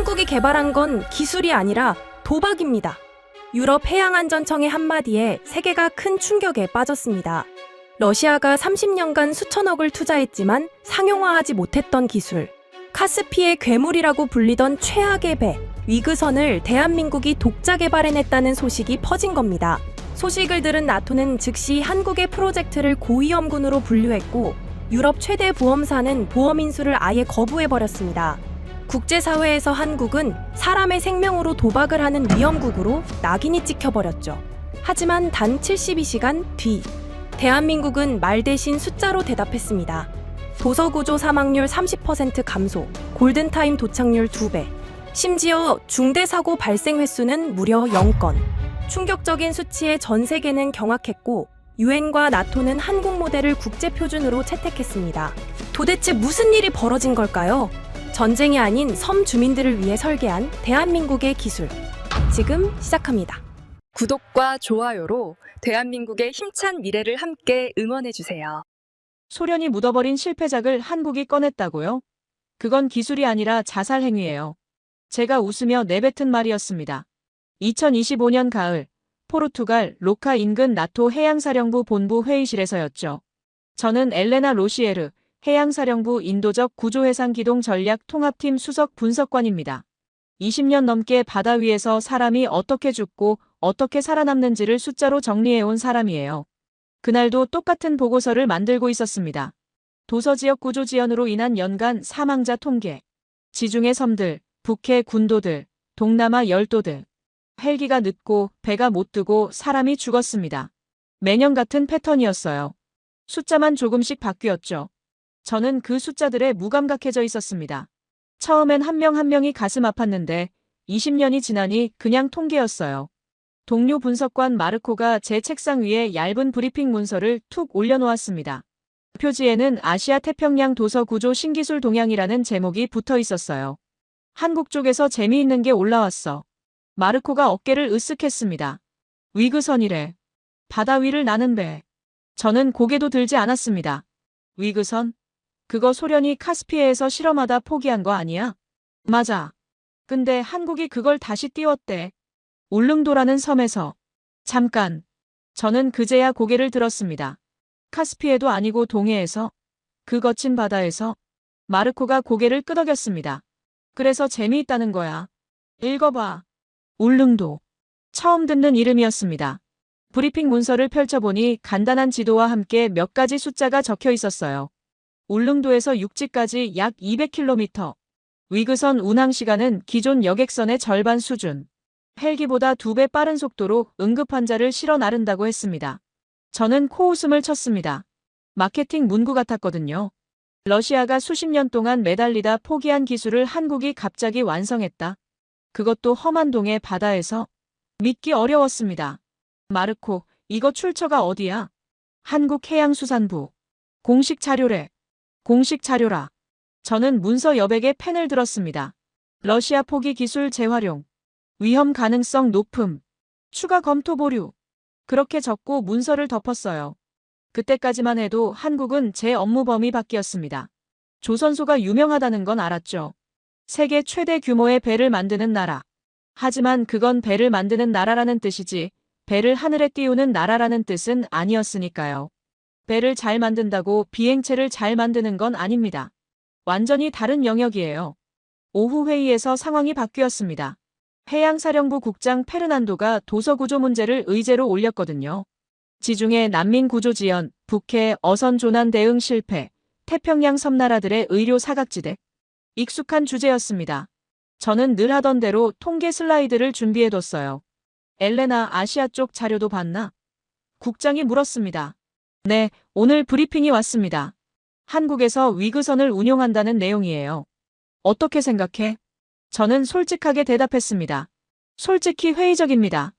한국이 개발한 건 기술이 아니라 도박입니다. 유럽 해양안전청의 한마디에 세계가 큰 충격에 빠졌습니다. 러시아가 30년간 수천억을 투자했지만 상용화하지 못했던 기술, 카스피의 괴물이라고 불리던 최악의 배, 위그선을 대한민국이 독자 개발해냈다는 소식이 퍼진 겁니다. 소식을 들은 나토는 즉시 한국의 프로젝트를 고위험군으로 분류했고 유럽 최대 보험사는 보험 인수를 아예 거부해버렸습니다. 국제사회에서 한국은 사람의 생명으로 도박을 하는 위험국으로 낙인이 찍혀버렸죠. 하지만 단 72시간 뒤, 대한민국은 말 대신 숫자로 대답했습니다. 도서구조 사망률 30% 감소, 골든타임 도착률 2배, 심지어 중대사고 발생 횟수는 무려 0건. 충격적인 수치에 전 세계는 경악했고 유엔과 나토는 한국 모델을 국제표준으로 채택했습니다. 도대체 무슨 일이 벌어진 걸까요? 전쟁이 아닌 섬 주민들을 위해 설계한 대한민국의 기술. 지금 시작합니다. 구독과 좋아요로 대한민국의 힘찬 미래를 함께 응원해주세요. 소련이 묻어버린 실패작을 한국이 꺼냈다고요? 그건 기술이 아니라 자살 행위예요. 제가 웃으며 내뱉은 말이었습니다. 2025년 가을, 포르투갈 로카 인근 나토 해양사령부 본부 회의실에서였죠. 저는 엘레나 로시에르, 해양사령부 인도적 구조해상기동 전략 통합팀 수석 분석관입니다. 20년 넘게 바다 위에서 사람이 어떻게 죽고 어떻게 살아남는지를 숫자로 정리해온 사람이에요. 그날도 똑같은 보고서를 만들고 있었습니다. 도서지역 구조지연으로 인한 연간 사망자 통계, 지중해 섬들, 북해 군도들, 동남아 열도들, 헬기가 늦고 배가 못 뜨고 사람이 죽었습니다. 매년 같은 패턴이었어요. 숫자만 조금씩 바뀌었죠. 저는 그 숫자들에 무감각해져 있었습니다. 처음엔 한 명 한 명이 가슴 아팠는데 20년이 지나니 그냥 통계였어요. 동료 분석관 마르코가 제 책상 위에 얇은 브리핑 문서를 툭 올려놓았습니다. 표지에는 아시아 태평양 도서 구조 신기술 동향이라는 제목이 붙어 있었어요. 한국 쪽에서 재미있는 게 올라왔어. 마르코가 어깨를 으쓱했습니다. 위그선이래. 바다 위를 나는 배. 저는 고개도 들지 않았습니다. 위그선? 그거 소련이 카스피해에서 실험하다 포기한 거 아니야? 맞아. 근데 한국이 그걸 다시 띄웠대. 울릉도라는 섬에서. 잠깐. 저는 그제야 고개를 들었습니다. 카스피해도 아니고 동해에서? 그 거친 바다에서? 마르코가 고개를 끄덕였습니다. 그래서 재미있다는 거야. 읽어봐. 울릉도. 처음 듣는 이름이었습니다. 브리핑 문서를 펼쳐보니 간단한 지도와 함께 몇 가지 숫자가 적혀 있었어요. 울릉도에서 육지까지 약 200km. 위그선 운항시간은 기존 여객선의 절반 수준. 헬기보다 2배 빠른 속도로 응급환자를 실어 나른다고 했습니다. 저는 코웃음을 쳤습니다. 마케팅 문구 같았거든요. 러시아가 수십 년 동안 매달리다 포기한 기술을 한국이 갑자기 완성했다. 그것도 험한 동해 바다에서. 믿기 어려웠습니다. 마르코, 이거 출처가 어디야? 한국해양수산부. 공식 자료래. 공식 자료라. 저는 문서 여백에 펜을 들었습니다. 러시아 포기 기술 재활용. 위험 가능성 높음. 추가 검토 보류. 그렇게 적고 문서를 덮었어요. 그때까지만 해도 한국은 제 업무 범위 밖이었습니다. 조선소가 유명하다는 건 알았죠. 세계 최대 규모의 배를 만드는 나라. 하지만 그건 배를 만드는 나라라는 뜻이지 배를 하늘에 띄우는 나라라는 뜻은 아니었으니까요. 배를 잘 만든다고 비행체를 잘 만드는 건 아닙니다. 완전히 다른 영역이에요. 오후 회의에서 상황이 바뀌었습니다. 해양사령부 국장 페르난도가 도서구조 문제를 의제로 올렸거든요. 지중해 난민 구조 지연, 북해 어선 조난 대응 실패, 태평양 섬나라들의 의료 사각지대. 익숙한 주제였습니다. 저는 늘 하던 대로 통계 슬라이드를 준비해뒀어요. 엘레나, 아시아 쪽 자료도 봤나? 국장이 물었습니다. 네, 오늘 브리핑이 왔습니다. 한국에서 위그선을 운용한다는 내용이에요. 어떻게 생각해? 저는 솔직하게 대답했습니다. 솔직히 회의적입니다.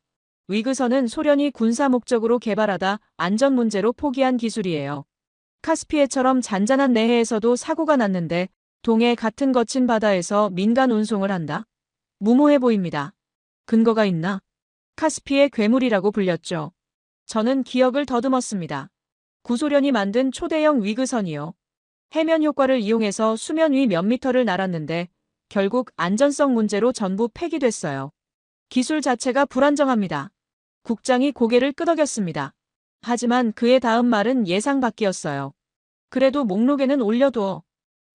위그선은 소련이 군사 목적으로 개발하다 안전 문제로 포기한 기술이에요. 카스피해처럼 잔잔한 내해에서도 사고가 났는데 동해 같은 거친 바다에서 민간 운송을 한다? 무모해 보입니다. 근거가 있나? 카스피의 괴물이라고 불렸죠. 저는 기억을 더듬었습니다. 구소련이 만든 초대형 위그선이요. 해면 효과를 이용해서 수면 위 몇 미터를 날았는데 결국 안전성 문제로 전부 폐기됐어요. 기술 자체가 불안정합니다. 국장이 고개를 끄덕였습니다. 하지만 그의 다음 말은 예상 밖이었어요. 그래도 목록에는 올려둬.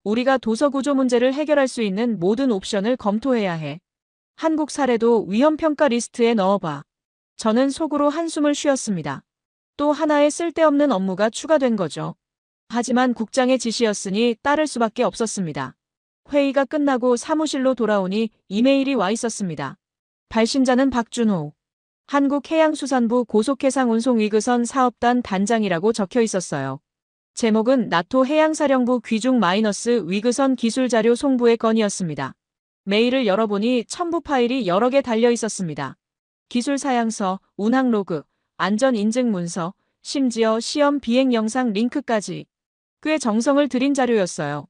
우리가 도서 구조 문제를 해결할 수 있는 모든 옵션을 검토해야 해. 한국 사례도 위험평가 리스트에 넣어봐. 저는 속으로 한숨을 쉬었습니다. 또 하나의 쓸데없는 업무가 추가된 거죠. 하지만 국장의 지시였으니 따를 수밖에 없었습니다. 회의가 끝나고 사무실로 돌아오니 이메일이 와 있었습니다. 발신자는 박준호. 한국해양수산부 고속해상운송위그선 사업단 단장이라고 적혀 있었어요. 제목은 나토 해양사령부 귀중 마이너스 위그선 기술자료 송부의 건이었습니다. 메일을 열어보니 첨부 파일이 여러 개 달려 있었습니다. 기술 사양서, 운항 로그, 안전 인증 문서, 심지어 시험 비행 영상 링크까지. 꽤 정성을 들인 자료였어요.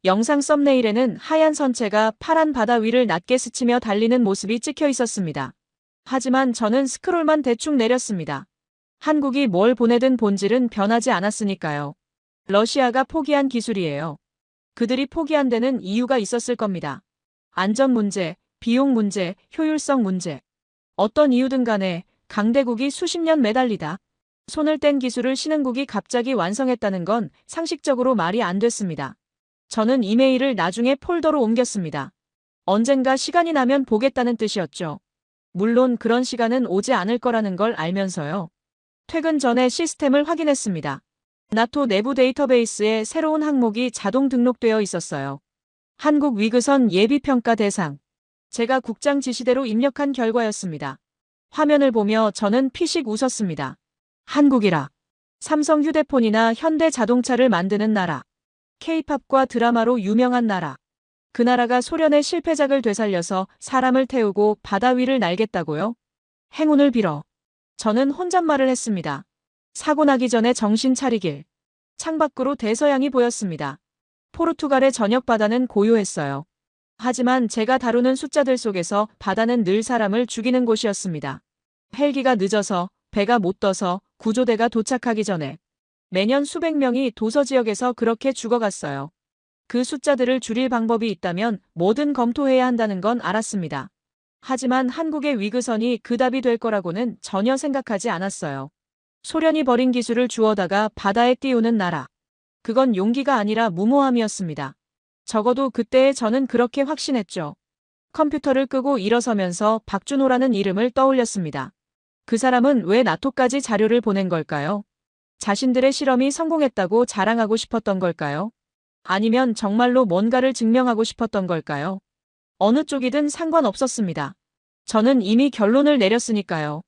영상 썸네일에는 하얀 선체가 파란 바다 위를 낮게 스치며 달리는 모습이 찍혀 있었습니다. 하지만 저는 스크롤만 대충 내렸습니다. 한국이 뭘 보내든 본질은 변하지 않았으니까요. 러시아가 포기한 기술이에요. 그들이 포기한 데는 이유가 있었을 겁니다. 안전 문제, 비용 문제, 효율성 문제. 어떤 이유든 간에 강대국이 수십 년 매달리다 손을 뗀 기술을 신흥국이 갑자기 완성했다는 건 상식적으로 말이 안 됐습니다. 저는 이메일을 나중에 폴더로 옮겼습니다. 언젠가 시간이 나면 보겠다는 뜻이었죠. 물론 그런 시간은 오지 않을 거라는 걸 알면서요. 퇴근 전에 시스템을 확인했습니다. 나토 내부 데이터베이스에 새로운 항목이 자동 등록되어 있었어요. 한국 위그선 예비평가 대상. 제가 국장 지시대로 입력한 결과였습니다. 화면을 보며 저는 피식 웃었습니다. 한국이라. 삼성 휴대폰이나 현대 자동차를 만드는 나라. K-팝과 드라마로 유명한 나라. 그 나라가 소련의 실패작을 되살려서 사람을 태우고 바다 위를 날겠다고요? 행운을 빌어. 저는 혼잣말을 했습니다. 사고 나기 전에 정신 차리길. 창밖으로 대서양이 보였습니다. 포르투갈의 저녁 바다는 고요했어요. 하지만 제가 다루는 숫자들 속에서 바다는 늘 사람을 죽이는 곳이었습니다. 헬기가 늦어서, 배가 못 떠서, 구조대가 도착하기 전에. 매년 수백 명이 도서 지역에서 그렇게 죽어갔어요. 그 숫자들을 줄일 방법이 있다면 뭐든 검토해야 한다는 건 알았습니다. 하지만 한국의 위그선이 그 답이 될 거라고는 전혀 생각하지 않았어요. 소련이 버린 기술을 주워다가 바다에 띄우는 나라. 그건 용기가 아니라 무모함이었습니다. 적어도 그때의 저는 그렇게 확신했죠. 컴퓨터를 끄고 일어서면서 박준호라는 이름을 떠올렸습니다. 그 사람은 왜 나토까지 자료를 보낸 걸까요? 자신들의 실험이 성공했다고 자랑하고 싶었던 걸까요? 아니면 정말로 뭔가를 증명하고 싶었던 걸까요? 어느 쪽이든 상관없었습니다. 저는 이미 결론을 내렸으니까요.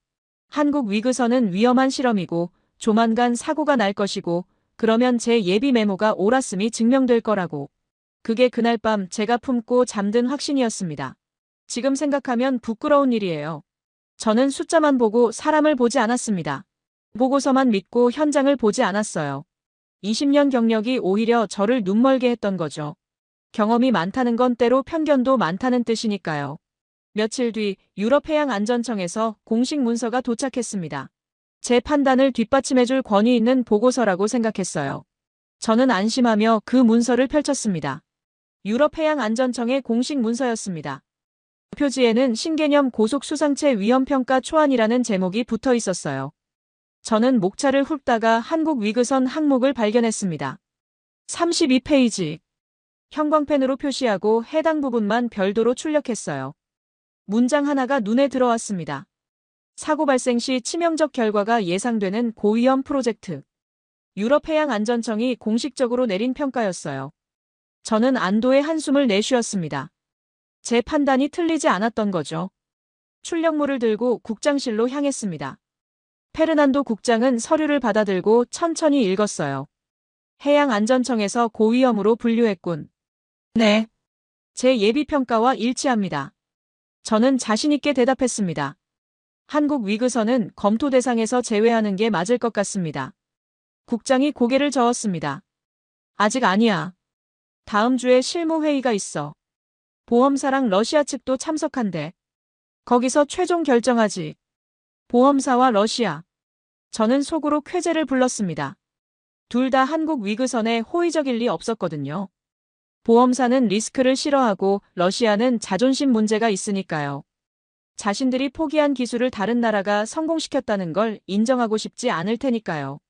한국 위그선은 위험한 실험이고 조만간 사고가 날 것이고 그러면 제 예비 메모가 옳았음이 증명될 거라고. 그게 그날 밤 제가 품고 잠든 확신이었습니다. 지금 생각하면 부끄러운 일이에요. 저는 숫자만 보고 사람을 보지 않았습니다. 보고서만 믿고 현장을 보지 않았어요. 20년 경력이 오히려 저를 눈멀게 했던 거죠. 경험이 많다는 건 때로 편견도 많다는 뜻이니까요. 며칠 뒤 유럽해양안전청에서 공식 문서가 도착했습니다. 제 판단을 뒷받침해줄 권위 있는 보고서라고 생각했어요. 저는 안심하며 그 문서를 펼쳤습니다. 유럽해양안전청의 공식 문서였습니다. 표지에는 신개념 고속수상체 위험평가 초안이라는 제목이 붙어 있었어요. 저는 목차를 훑다가 한국 위그선 항목을 발견했습니다. 32페이지. 형광펜으로 표시하고 해당 부분만 별도로 출력했어요. 문장 하나가 눈에 들어왔습니다. 사고 발생 시 치명적 결과가 예상되는 고위험 프로젝트. 유럽해양안전청이 공식적으로 내린 평가였어요. 저는 안도의 한숨을 내쉬었습니다. 제 판단이 틀리지 않았던 거죠. 출력물을 들고 국장실로 향했습니다. 페르난도 국장은 서류를 받아들고 천천히 읽었어요. 해양안전청에서 고위험으로 분류했군. 네. 제 예비평가와 일치합니다. 저는 자신있게 대답했습니다. 한국 위그선은 검토 대상에서 제외하는 게 맞을 것 같습니다. 국장이 고개를 저었습니다. 아직 아니야. 다음 주에 실무회의가 있어. 보험사랑 러시아 측도 참석한대. 거기서 최종 결정하지. 보험사와 러시아. 저는 속으로 쾌재를 불렀습니다. 둘 다 한국 위그선에 호의적일 리 없었거든요. 보험사는 리스크를 싫어하고 러시아는 자존심 문제가 있으니까요. 자신들이 포기한 기술을 다른 나라가 성공시켰다는 걸 인정하고 싶지 않을 테니까요.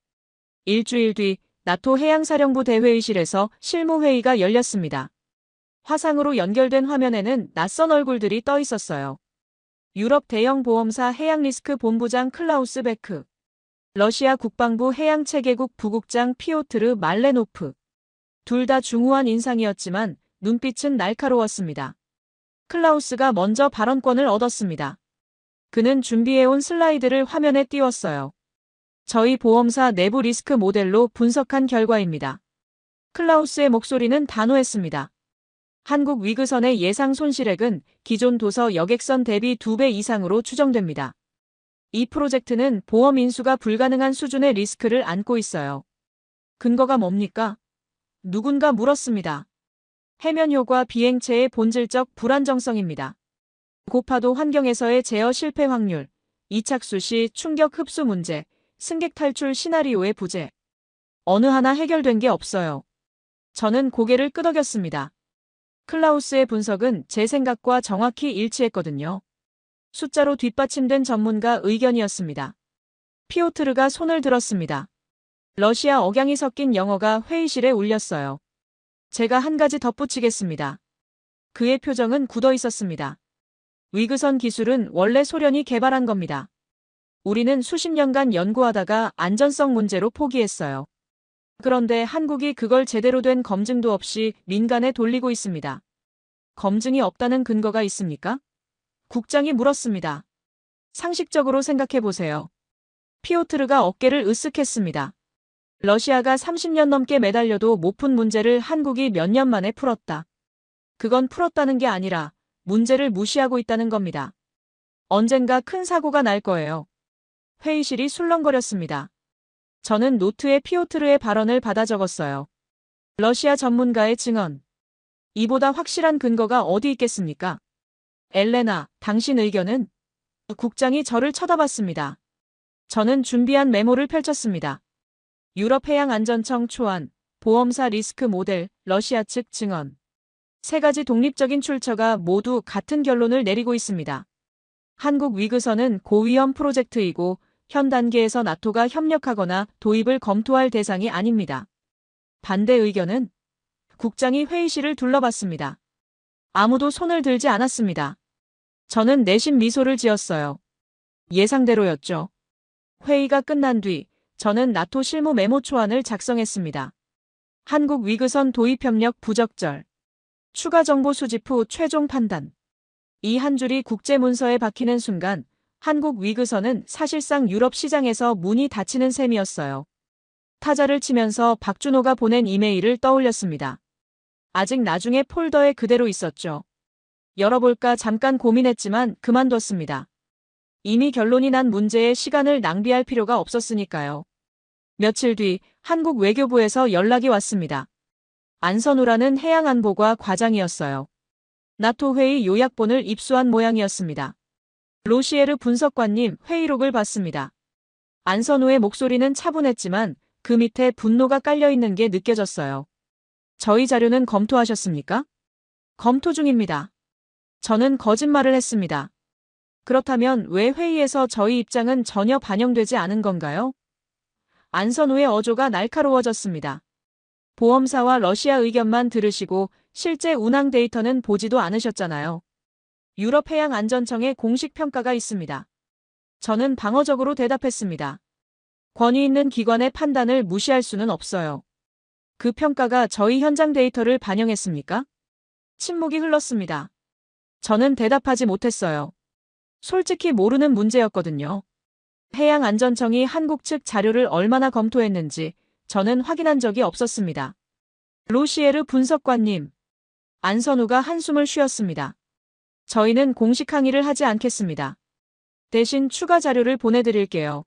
일주일 뒤 나토 해양사령부 대회의실에서 실무회의가 열렸습니다. 화상으로 연결된 화면에는 낯선 얼굴들이 떠 있었어요. 유럽 대형 보험사 해양리스크 본부장 클라우스 베크, 러시아 국방부 해양체계국 부국장 피오트르 말레노프. 둘 다 중후한 인상이었지만 눈빛은 날카로웠습니다. 클라우스가 먼저 발언권을 얻었습니다. 그는 준비해온 슬라이드를 화면에 띄웠어요. 저희 보험사 내부 리스크 모델로 분석한 결과입니다. 클라우스의 목소리는 단호했습니다. 한국 위그선의 예상 손실액은 기존 도서 여객선 대비 2배 이상으로 추정됩니다. 이 프로젝트는 보험 인수가 불가능한 수준의 리스크를 안고 있어요. 근거가 뭡니까? 누군가 물었습니다. 해면효과 비행체의 본질적 불안정성입니다. 고파도 환경에서의 제어 실패 확률, 이착수 시 충격 흡수 문제, 승객 탈출 시나리오의 부재. 어느 하나 해결된 게 없어요. 저는 고개를 끄덕였습니다. 클라우스의 분석은 제 생각과 정확히 일치했거든요. 숫자로 뒷받침된 전문가 의견이었습니다. 피오트르가 손을 들었습니다. 러시아 억양이 섞인 영어가 회의실에 울렸어요. 제가 한 가지 덧붙이겠습니다. 그의 표정은 굳어 있었습니다. 위그선 기술은 원래 소련이 개발한 겁니다. 우리는 수십 년간 연구하다가 안전성 문제로 포기했어요. 그런데 한국이 그걸 제대로 된 검증도 없이 민간에 돌리고 있습니다. 검증이 없다는 근거가 있습니까? 국장이 물었습니다. 상식적으로 생각해 보세요. 피오트르가 어깨를 으쓱했습니다. 러시아가 30년 넘게 매달려도 못 푼 문제를 한국이 몇 년 만에 풀었다. 그건 풀었다는 게 아니라 문제를 무시하고 있다는 겁니다. 언젠가 큰 사고가 날 거예요. 회의실이 술렁거렸습니다. 저는 노트에 피오트르의 발언을 받아 적었어요. 러시아 전문가의 증언. 이보다 확실한 근거가 어디 있겠습니까? 엘레나, 당신 의견은? 국장이 저를 쳐다봤습니다. 저는 준비한 메모를 펼쳤습니다. 유럽해양안전청 초안, 보험사 리스크 모델, 러시아 측 증언. 세 가지 독립적인 출처가 모두 같은 결론을 내리고 있습니다. 한국 위그선은 고위험 프로젝트이고 현 단계에서 나토가 협력하거나 도입을 검토할 대상이 아닙니다. 반대 의견은? 국장이 회의실을 둘러봤습니다. 아무도 손을 들지 않았습니다. 저는 내심 미소를 지었어요. 예상대로였죠. 회의가 끝난 뒤 저는 나토 실무 메모 초안을 작성했습니다. 한국 위그선 도입 협력 부적절. 추가 정보 수집 후 최종 판단. 이 한 줄이 국제 문서에 박히는 순간 한국 위그선은 사실상 유럽 시장에서 문이 닫히는 셈이었어요. 타자를 치면서 박준호가 보낸 이메일을 떠올렸습니다. 아직 나중에 폴더에 그대로 있었죠. 열어볼까 잠깐 고민했지만 그만뒀습니다. 이미 결론이 난 문제에 시간을 낭비할 필요가 없었으니까요. 며칠 뒤 한국 외교부에서 연락이 왔습니다. 안선우라는 해양안보과 과장이었어요. 나토 회의 요약본을 입수한 모양이었습니다. 로시에르 분석관님 회의록을 봤습니다. 안선우의 목소리는 차분했지만 그 밑에 분노가 깔려있는 게 느껴졌어요. 저희 자료는 검토하셨습니까? 검토 중입니다. 저는 거짓말을 했습니다. 그렇다면 왜 회의에서 저희 입장은 전혀 반영되지 않은 건가요? 안선우의 어조가 날카로워졌습니다. 보험사와 러시아 의견만 들으시고 실제 운항 데이터는 보지도 않으셨잖아요. 유럽해양안전청의 공식 평가가 있습니다. 저는 방어적으로 대답했습니다. 권위 있는 기관의 판단을 무시할 수는 없어요. 그 평가가 저희 현장 데이터를 반영했습니까? 침묵이 흘렀습니다. 저는 대답하지 못했어요. 솔직히 모르는 문제였거든요. 해양안전청이 한국 측 자료를 얼마나 검토했는지 저는 확인한 적이 없었습니다. 로시에르 분석관님. 안선우가 한숨을 쉬었습니다. 저희는 공식 항의를 하지 않겠습니다. 대신 추가 자료를 보내드릴게요.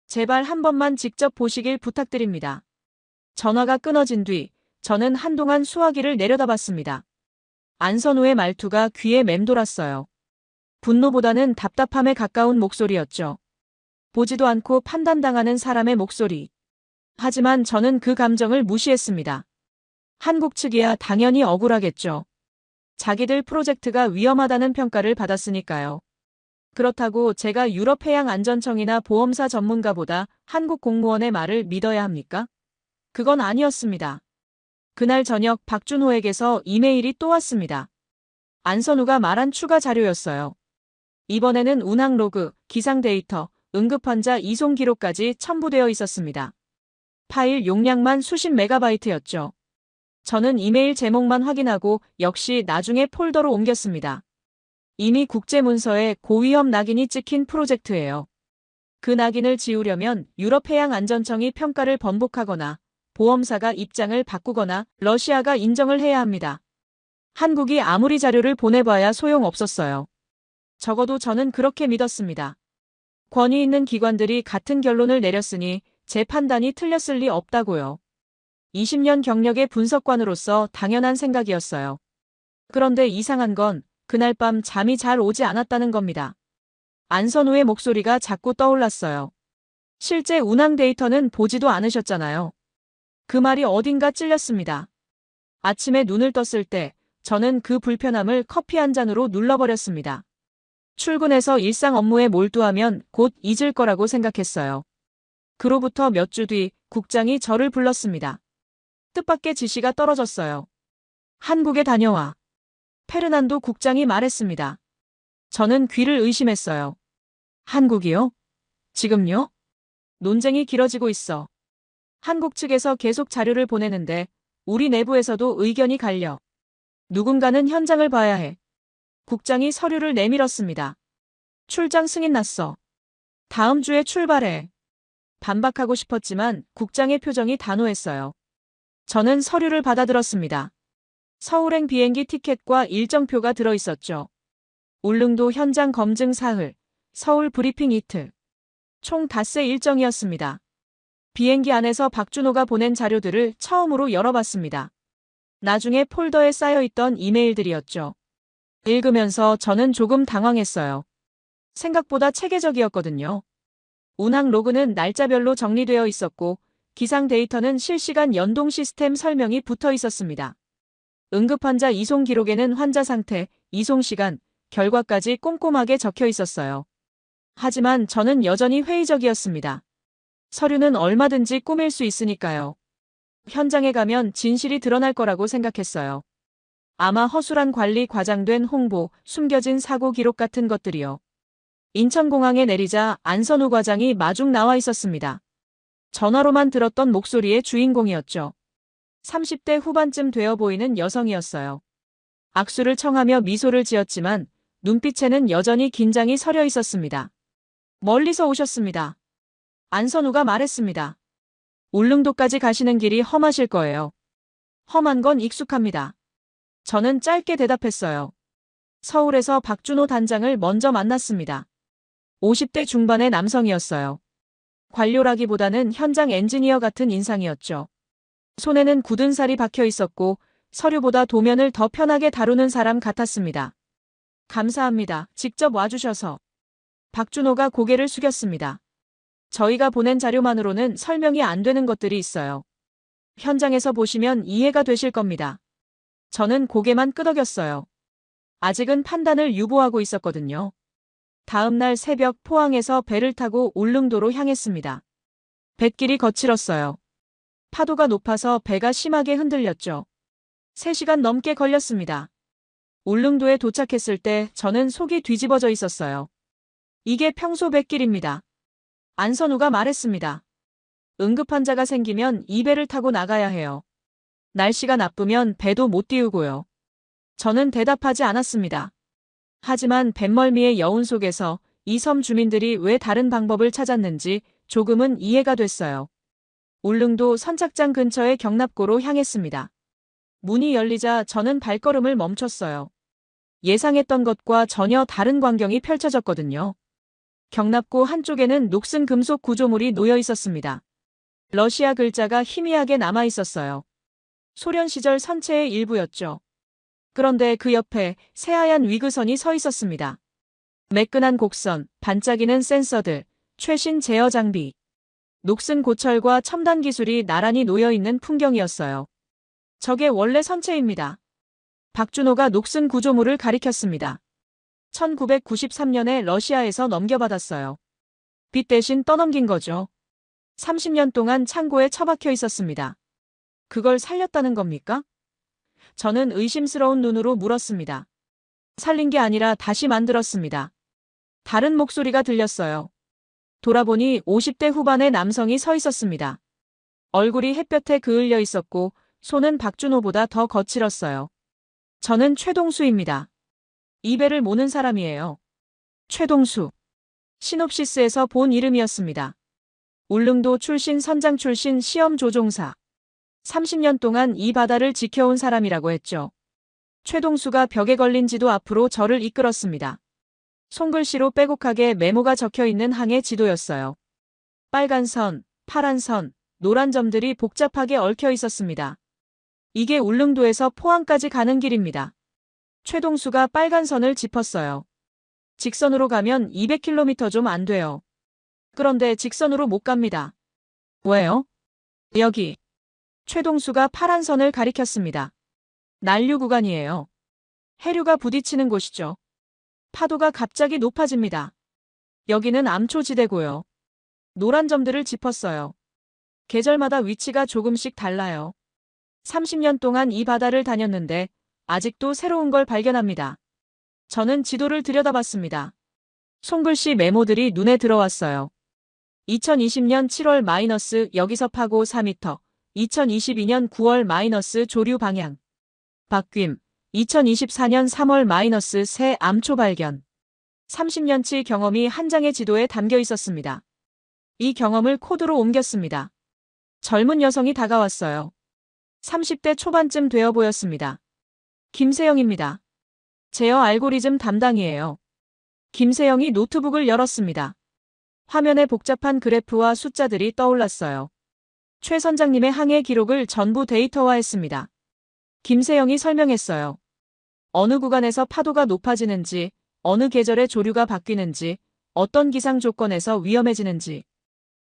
제발 한 번만 직접 보시길 부탁드립니다. 전화가 끊어진 뒤 저는 한동안 수화기를 내려다봤습니다. 안선우의 말투가 귀에 맴돌았어요. 분노보다는 답답함에 가까운 목소리였죠. 보지도 않고 판단당하는 사람의 목소리. 하지만 저는 그 감정을 무시했습니다. 한국 측이야 당연히 억울하겠죠. 자기들 프로젝트가 위험하다는 평가를 받았으니까요. 그렇다고 제가 유럽해양안전청이나 보험사 전문가보다 한국 공무원의 말을 믿어야 합니까? 그건 아니었습니다. 그날 저녁 박준호에게서 이메일이 또 왔습니다. 안선우가 말한 추가 자료였어요. 이번에는 운항 로그, 기상 데이터, 응급환자 이송 기록까지 첨부되어 있었습니다. 파일 용량만 수십 메가바이트였죠. 저는 이메일 제목만 확인하고 역시 나중에 폴더로 옮겼습니다. 이미 국제문서에 고위험 낙인이 찍힌 프로젝트예요. 그 낙인을 지우려면 유럽해양안전청이 평가를 번복하거나 보험사가 입장을 바꾸거나 러시아가 인정을 해야 합니다. 한국이 아무리 자료를 보내봐야 소용없었어요. 적어도 저는 그렇게 믿었습니다. 권위 있는 기관들이 같은 결론을 내렸으니 제 판단이 틀렸을 리 없다고요. 20년 경력의 분석관으로서 당연한 생각이었어요. 그런데 이상한 건 그날 밤 잠이 잘 오지 않았다는 겁니다. 안선우의 목소리가 자꾸 떠올랐어요. 실제 운항 데이터는 보지도 않으셨잖아요. 그 말이 어딘가 찔렸습니다. 아침에 눈을 떴을 때 저는 그 불편함을 커피 한 잔으로 눌러버렸습니다. 출근해서 일상 업무에 몰두하면 곧 잊을 거라고 생각했어요. 그로부터 몇 주 뒤 국장이 저를 불렀습니다. 뜻밖의 지시가 떨어졌어요. 한국에 다녀와. 페르난도 국장이 말했습니다. 저는 귀를 의심했어요. 한국이요? 지금요? 논쟁이 길어지고 있어. 한국 측에서 계속 자료를 보내는데 우리 내부에서도 의견이 갈려. 누군가는 현장을 봐야 해. 국장이 서류를 내밀었습니다. 출장 승인 났어. 다음 주에 출발해. 반박하고 싶었지만 국장의 표정이 단호했어요. 저는 서류를 받아들었습니다. 서울행 비행기 티켓과 일정표가 들어있었죠. 울릉도 현장 검증 사흘, 서울 브리핑 이틀. 총 닷새 일정이었습니다. 비행기 안에서 박준호가 보낸 자료들을 처음으로 열어봤습니다. 나중에 폴더에 쌓여있던 이메일들이었죠. 읽으면서 저는 조금 당황했어요. 생각보다 체계적이었거든요. 운항 로그는 날짜별로 정리되어 있었고 기상 데이터는 실시간 연동 시스템 설명이 붙어 있었습니다. 응급환자 이송 기록에는 환자 상태, 이송 시간, 결과까지 꼼꼼하게 적혀 있었어요. 하지만 저는 여전히 회의적이었습니다. 서류는 얼마든지 꾸밀 수 있으니까요. 현장에 가면 진실이 드러날 거라고 생각했어요. 아마 허술한 관리, 과장된 홍보, 숨겨진 사고 기록 같은 것들이요. 인천공항에 내리자 안선우 과장이 마중 나와 있었습니다. 전화로만 들었던 목소리의 주인공이었죠. 30대 후반쯤 되어 보이는 여성이었어요. 악수를 청하며 미소를 지었지만 눈빛에는 여전히 긴장이 서려 있었습니다. 멀리서 오셨습니다. 안선우가 말했습니다. 울릉도까지 가시는 길이 험하실 거예요. 험한 건 익숙합니다. 저는 짧게 대답했어요. 서울에서 박준호 단장을 먼저 만났습니다. 50대 중반의 남성이었어요. 관료라기보다는 현장 엔지니어 같은 인상이었죠. 손에는 굳은 살이 박혀 있었고 서류보다 도면을 더 편하게 다루는 사람 같았습니다. 감사합니다. 직접 와주셔서. 박준호가 고개를 숙였습니다. 저희가 보낸 자료만으로는 설명이 안 되는 것들이 있어요. 현장에서 보시면 이해가 되실 겁니다. 저는 고개만 끄덕였어요. 아직은 판단을 유보하고 있었거든요. 다음 날 새벽 포항에서 배를 타고 울릉도로 향했습니다. 뱃길이 거칠었어요. 파도가 높아서 배가 심하게 흔들렸죠. 3시간 넘게 걸렸습니다. 울릉도에 도착했을 때 저는 속이 뒤집어져 있었어요. 이게 평소 뱃길입니다. 안선우가 말했습니다. 응급환자가 생기면 이 배를 타고 나가야 해요. 날씨가 나쁘면 배도 못 띄우고요. 저는 대답하지 않았습니다. 하지만 뱃멀미의 여운 속에서 이 섬 주민들이 왜 다른 방법을 찾았는지 조금은 이해가 됐어요. 울릉도 선착장 근처의 경납고로 향했습니다. 문이 열리자 저는 발걸음을 멈췄어요. 예상했던 것과 전혀 다른 광경이 펼쳐졌거든요. 경납고 한쪽에는 녹슨 금속 구조물이 놓여 있었습니다. 러시아 글자가 희미하게 남아 있었어요. 소련 시절 선체의 일부였죠. 그런데 그 옆에 새하얀 위그선이 서 있었습니다. 매끈한 곡선, 반짝이는 센서들, 최신 제어 장비. 녹슨 고철과 첨단 기술이 나란히 놓여 있는 풍경이었어요. 저게 원래 선체입니다. 박준호가 녹슨 구조물을 가리켰습니다. 1993년에 러시아에서 넘겨받았어요. 빚 대신 떠넘긴 거죠. 30년 동안 창고에 처박혀 있었습니다. 그걸 살렸다는 겁니까? 저는 의심스러운 눈으로 물었습니다. 살린 게 아니라 다시 만들었습니다. 다른 목소리가 들렸어요. 돌아보니 50대 후반의 남성이 서 있었습니다. 얼굴이 햇볕에 그을려 있었고 손은 박준호보다 더 거칠었어요. 저는 최동수입니다. 이 배를 모는 사람이에요. 최동수. 시놉시스에서 본 이름이었습니다. 울릉도 출신 선장 출신 시험 조종사. 30년 동안 이 바다를 지켜온 사람이라고 했죠. 최동수가 벽에 걸린 지도 앞으로 저를 이끌었습니다. 손글씨로 빼곡하게 메모가 적혀있는 항해 지도였어요. 빨간 선, 파란 선, 노란 점들이 복잡하게 얽혀 있었습니다. 이게 울릉도에서 포항까지 가는 길입니다. 최동수가 빨간 선을 짚었어요. 직선으로 가면 200km 좀 안 돼요. 그런데 직선으로 못 갑니다. 왜요? 여기. 최동수가 파란 선을 가리켰습니다. 난류 구간이에요. 해류가 부딪히는 곳이죠. 파도가 갑자기 높아집니다. 여기는 암초지대고요. 노란 점들을 짚었어요. 계절마다 위치가 조금씩 달라요. 30년 동안 이 바다를 다녔는데 아직도 새로운 걸 발견합니다. 저는 지도를 들여다봤습니다. 손글씨 메모들이 눈에 들어왔어요. 2020년 7월 마이너스 여기서 파고 4m, 2022년 9월 마이너스 조류 방향. 박굼, 2024년 3월 마이너스 새 암초 발견. 30년치 경험이 한 장의 지도에 담겨 있었습니다. 이 경험을 코드로 옮겼습니다. 젊은 여성이 다가왔어요. 30대 초반쯤 되어 보였습니다. 김세영입니다. 제어 알고리즘 담당이에요. 김세영이 노트북을 열었습니다. 화면에 복잡한 그래프와 숫자들이 떠올랐어요. 최 선장님의 항해 기록을 전부 데이터화했습니다. 김세영이 설명했어요. 어느 구간에서 파도가 높아지는지, 어느 계절에 조류가 바뀌는지, 어떤 기상 조건에서 위험해지는지.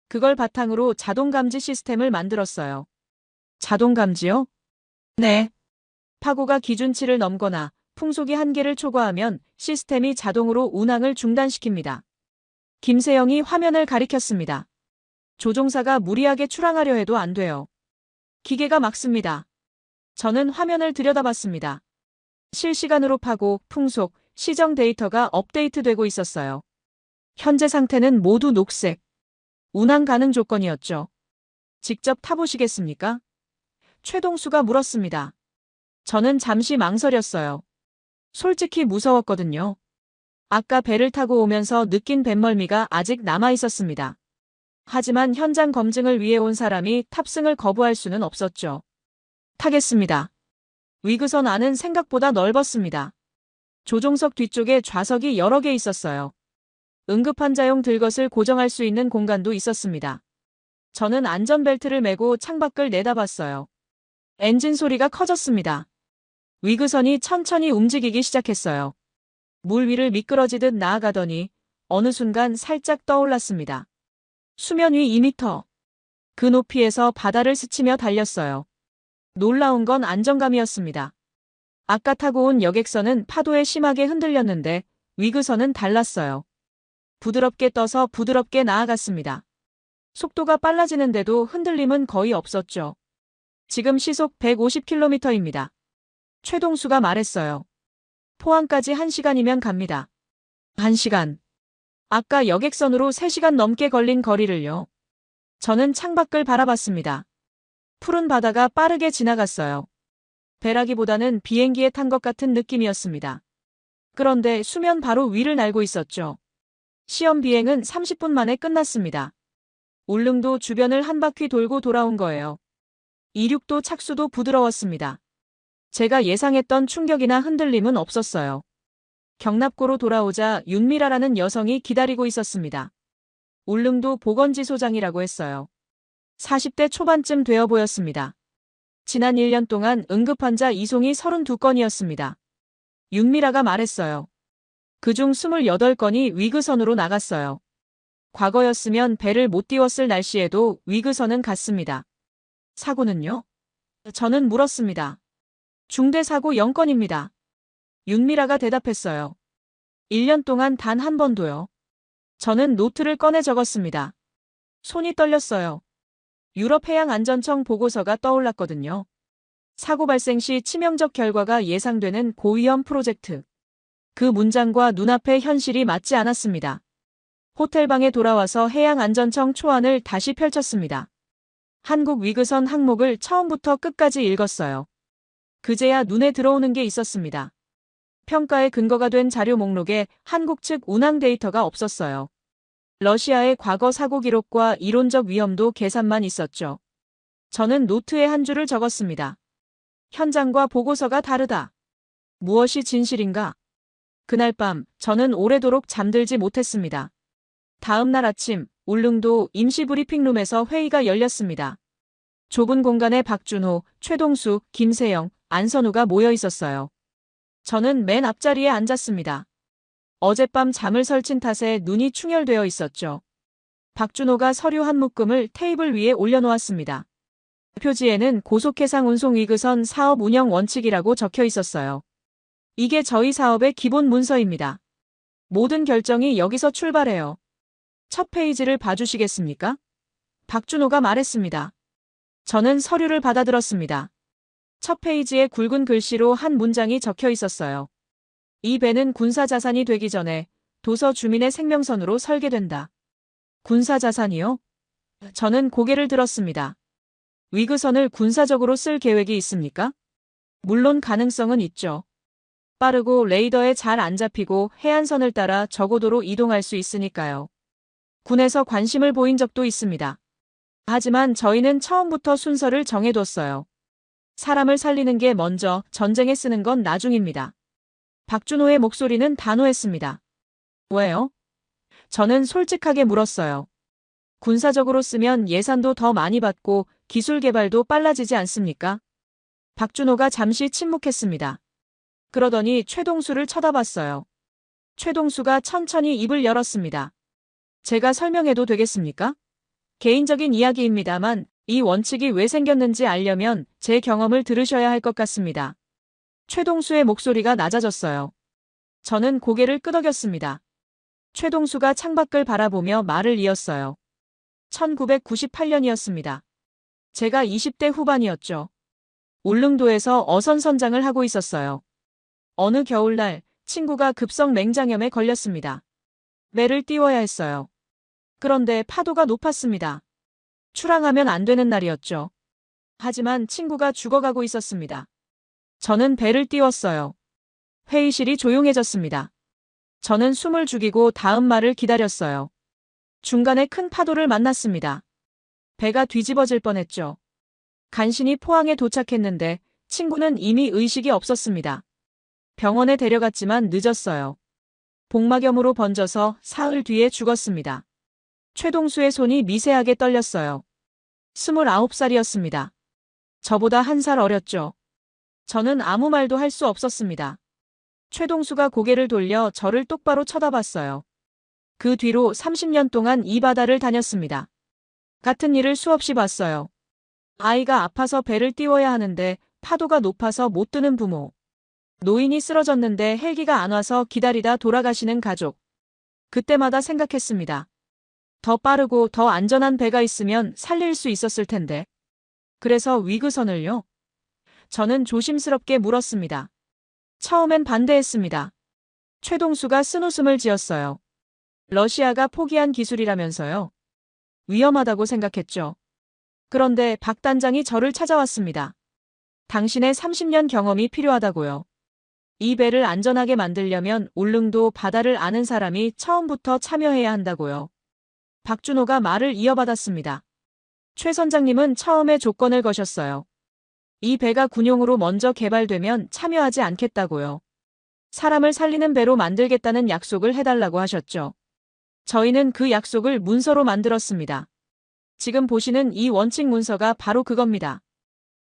그걸 바탕으로 자동 감지 시스템을 만들었어요. 자동 감지요? 네. 파고가 기준치를 넘거나 풍속이 한계를 초과하면 시스템이 자동으로 운항을 중단시킵니다. 김세영이 화면을 가리켰습니다. 조종사가 무리하게 출항하려 해도 안 돼요. 기계가 막습니다. 저는 화면을 들여다봤습니다. 실시간으로 파고, 풍속, 시정 데이터가 업데이트되고 있었어요. 현재 상태는 모두 녹색. 운항 가능 조건이었죠. 직접 타보시겠습니까? 최동수가 물었습니다. 저는 잠시 망설였어요. 솔직히 무서웠거든요. 아까 배를 타고 오면서 느낀 뱃멀미가 아직 남아 있었습니다. 하지만 현장 검증을 위해 온 사람이 탑승을 거부할 수는 없었죠. 타겠습니다. 위그선 안은 생각보다 넓었습니다. 조종석 뒤쪽에 좌석이 여러 개 있었어요. 응급환자용 들것을 고정할 수 있는 공간도 있었습니다. 저는 안전벨트를 매고 창밖을 내다봤어요. 엔진 소리가 커졌습니다. 위그선이 천천히 움직이기 시작했어요. 물 위를 미끄러지듯 나아가더니 어느 순간 살짝 떠올랐습니다. 수면 위 2m. 그 높이에서 바다를 스치며 달렸어요. 놀라운 건 안정감이었습니다. 아까 타고 온 여객선은 파도에 심하게 흔들렸는데 위그선은 달랐어요. 부드럽게 떠서 부드럽게 나아갔습니다. 속도가 빨라지는데도 흔들림은 거의 없었죠. 지금 시속 150km입니다. 최동수가 말했어요. 포항까지 1시간이면 갑니다. 1시간. 아까 여객선으로 3시간 넘게 걸린 거리를요. 저는 창밖을 바라봤습니다. 푸른 바다가 빠르게 지나갔어요. 배라기보다는 비행기에 탄 것 같은 느낌이었습니다. 그런데 수면 바로 위를 날고 있었죠. 시험 비행은 30분 만에 끝났습니다. 울릉도 주변을 한 바퀴 돌고 돌아온 거예요. 이륙도 착수도 부드러웠습니다. 제가 예상했던 충격이나 흔들림은 없었어요. 경납고로 돌아오자 윤미라라는 여성이 기다리고 있었습니다. 울릉도 보건지소장이라고 했어요. 40대 초반쯤 되어 보였습니다. 지난 1년 동안 응급환자 이송이 32건이었습니다. 윤미라가 말했어요. 그중 28건이 위그선으로 나갔어요. 과거였으면 배를 못 띄웠을 날씨에도 위그선은 갔습니다. 사고는요? 저는 물었습니다. 중대사고 0건입니다. 윤미라가 대답했어요. 1년 동안 단 한 번도요. 저는 노트를 꺼내 적었습니다. 손이 떨렸어요. 유럽해양안전청 보고서가 떠올랐거든요. 사고 발생 시 치명적 결과가 예상되는 고위험 프로젝트. 그 문장과 눈앞의 현실이 맞지 않았습니다. 호텔방에 돌아와서 해양안전청 초안을 다시 펼쳤습니다. 한국 위그선 항목을 처음부터 끝까지 읽었어요. 그제야 눈에 들어오는 게 있었습니다. 평가의 근거가 된 자료 목록에 한국 측 운항 데이터가 없었어요. 러시아의 과거 사고 기록과 이론적 위험도 계산만 있었죠. 저는 노트에 한 줄을 적었습니다. 현장과 보고서가 다르다. 무엇이 진실인가? 그날 밤 저는 오래도록 잠들지 못했습니다. 다음 날 아침 울릉도 임시 브리핑룸에서 회의가 열렸습니다. 좁은 공간에 박준호, 최동수, 김세영, 안선우가 모여 있었어요. 저는 맨 앞자리에 앉았습니다. 어젯밤 잠을 설친 탓에 눈이 충혈되어 있었죠. 박준호가 서류 한 묶음을 테이블 위에 올려놓았습니다. 표지에는 고속해상 운송 위그선 사업 운영 원칙이라고 적혀 있었어요. 이게 저희 사업의 기본 문서입니다. 모든 결정이 여기서 출발해요. 첫 페이지를 봐주시겠습니까? 박준호가 말했습니다. 저는 서류를 받아들었습니다. 첫 페이지에 굵은 글씨로 한 문장이 적혀 있었어요. 이 배는 군사자산이 되기 전에 도서 주민의 생명선으로 설계된다. 군사자산이요? 저는 고개를 들었습니다. 위그선을 군사적으로 쓸 계획이 있습니까? 물론 가능성은 있죠. 빠르고 레이더에 잘 안 잡히고 해안선을 따라 저고도로 이동할 수 있으니까요. 군에서 관심을 보인 적도 있습니다. 하지만 저희는 처음부터 순서를 정해뒀어요. 사람을 살리는 게 먼저, 전쟁에 쓰는 건 나중입니다. 박준호의 목소리는 단호했습니다. 왜요? 저는 솔직하게 물었어요. 군사적으로 쓰면 예산도 더 많이 받고 기술 개발도 빨라지지 않습니까? 박준호가 잠시 침묵했습니다. 그러더니 최동수를 쳐다봤어요. 최동수가 천천히 입을 열었습니다. 제가 설명해도 되겠습니까? 개인적인 이야기입니다만 이 원칙이 왜 생겼는지 알려면 제 경험을 들으셔야 할 것 같습니다. 최동수의 목소리가 낮아졌어요. 저는 고개를 끄덕였습니다. 최동수가 창밖을 바라보며 말을 이었어요. 1998년이었습니다. 제가 20대 후반이었죠. 울릉도에서 어선 선장을 하고 있었어요. 어느 겨울날 친구가 급성 맹장염에 걸렸습니다. 배를 띄워야 했어요. 그런데 파도가 높았습니다. 출항하면 안 되는 날이었죠. 하지만 친구가 죽어가고 있었습니다. 저는 배를 띄웠어요. 회의실이 조용해졌습니다. 저는 숨을 죽이고 다음 말을 기다렸어요. 중간에 큰 파도를 만났습니다. 배가 뒤집어질 뻔했죠. 간신히 포항에 도착했는데 친구는 이미 의식이 없었습니다. 병원에 데려갔지만 늦었어요. 복막염으로 번져서 사흘 뒤에 죽었습니다. 최동수의 손이 미세하게 떨렸어요. 29살이었습니다. 저보다 1살 어렸죠. 저는 아무 말도 할 수 없었습니다. 최동수가 고개를 돌려 저를 똑바로 쳐다봤어요. 그 뒤로 30년 동안 이 바다를 다녔습니다. 같은 일을 수없이 봤어요. 아이가 아파서 배를 띄워야 하는데 파도가 높아서 못 드는 부모. 노인이 쓰러졌는데 헬기가 안 와서 기다리다 돌아가시는 가족. 그때마다 생각했습니다. 더 빠르고 더 안전한 배가 있으면 살릴 수 있었을 텐데. 그래서 위그선을요? 저는 조심스럽게 물었습니다. 처음엔 반대했습니다. 최동수가 쓴웃음을 지었어요. 러시아가 포기한 기술이라면서요. 위험하다고 생각했죠. 그런데 박 단장이 저를 찾아왔습니다. 당신의 30년 경험이 필요하다고요. 이 배를 안전하게 만들려면 울릉도 바다를 아는 사람이 처음부터 참여해야 한다고요. 박준호가 말을 이어받았습니다. 최 선장님은 처음에 조건을 거셨어요. 이 배가 군용으로 먼저 개발되면 참여하지 않겠다고요. 사람을 살리는 배로 만들겠다는 약속을 해달라고 하셨죠. 저희는 그 약속을 문서로 만들었습니다. 지금 보시는 이 원칙 문서가 바로 그겁니다.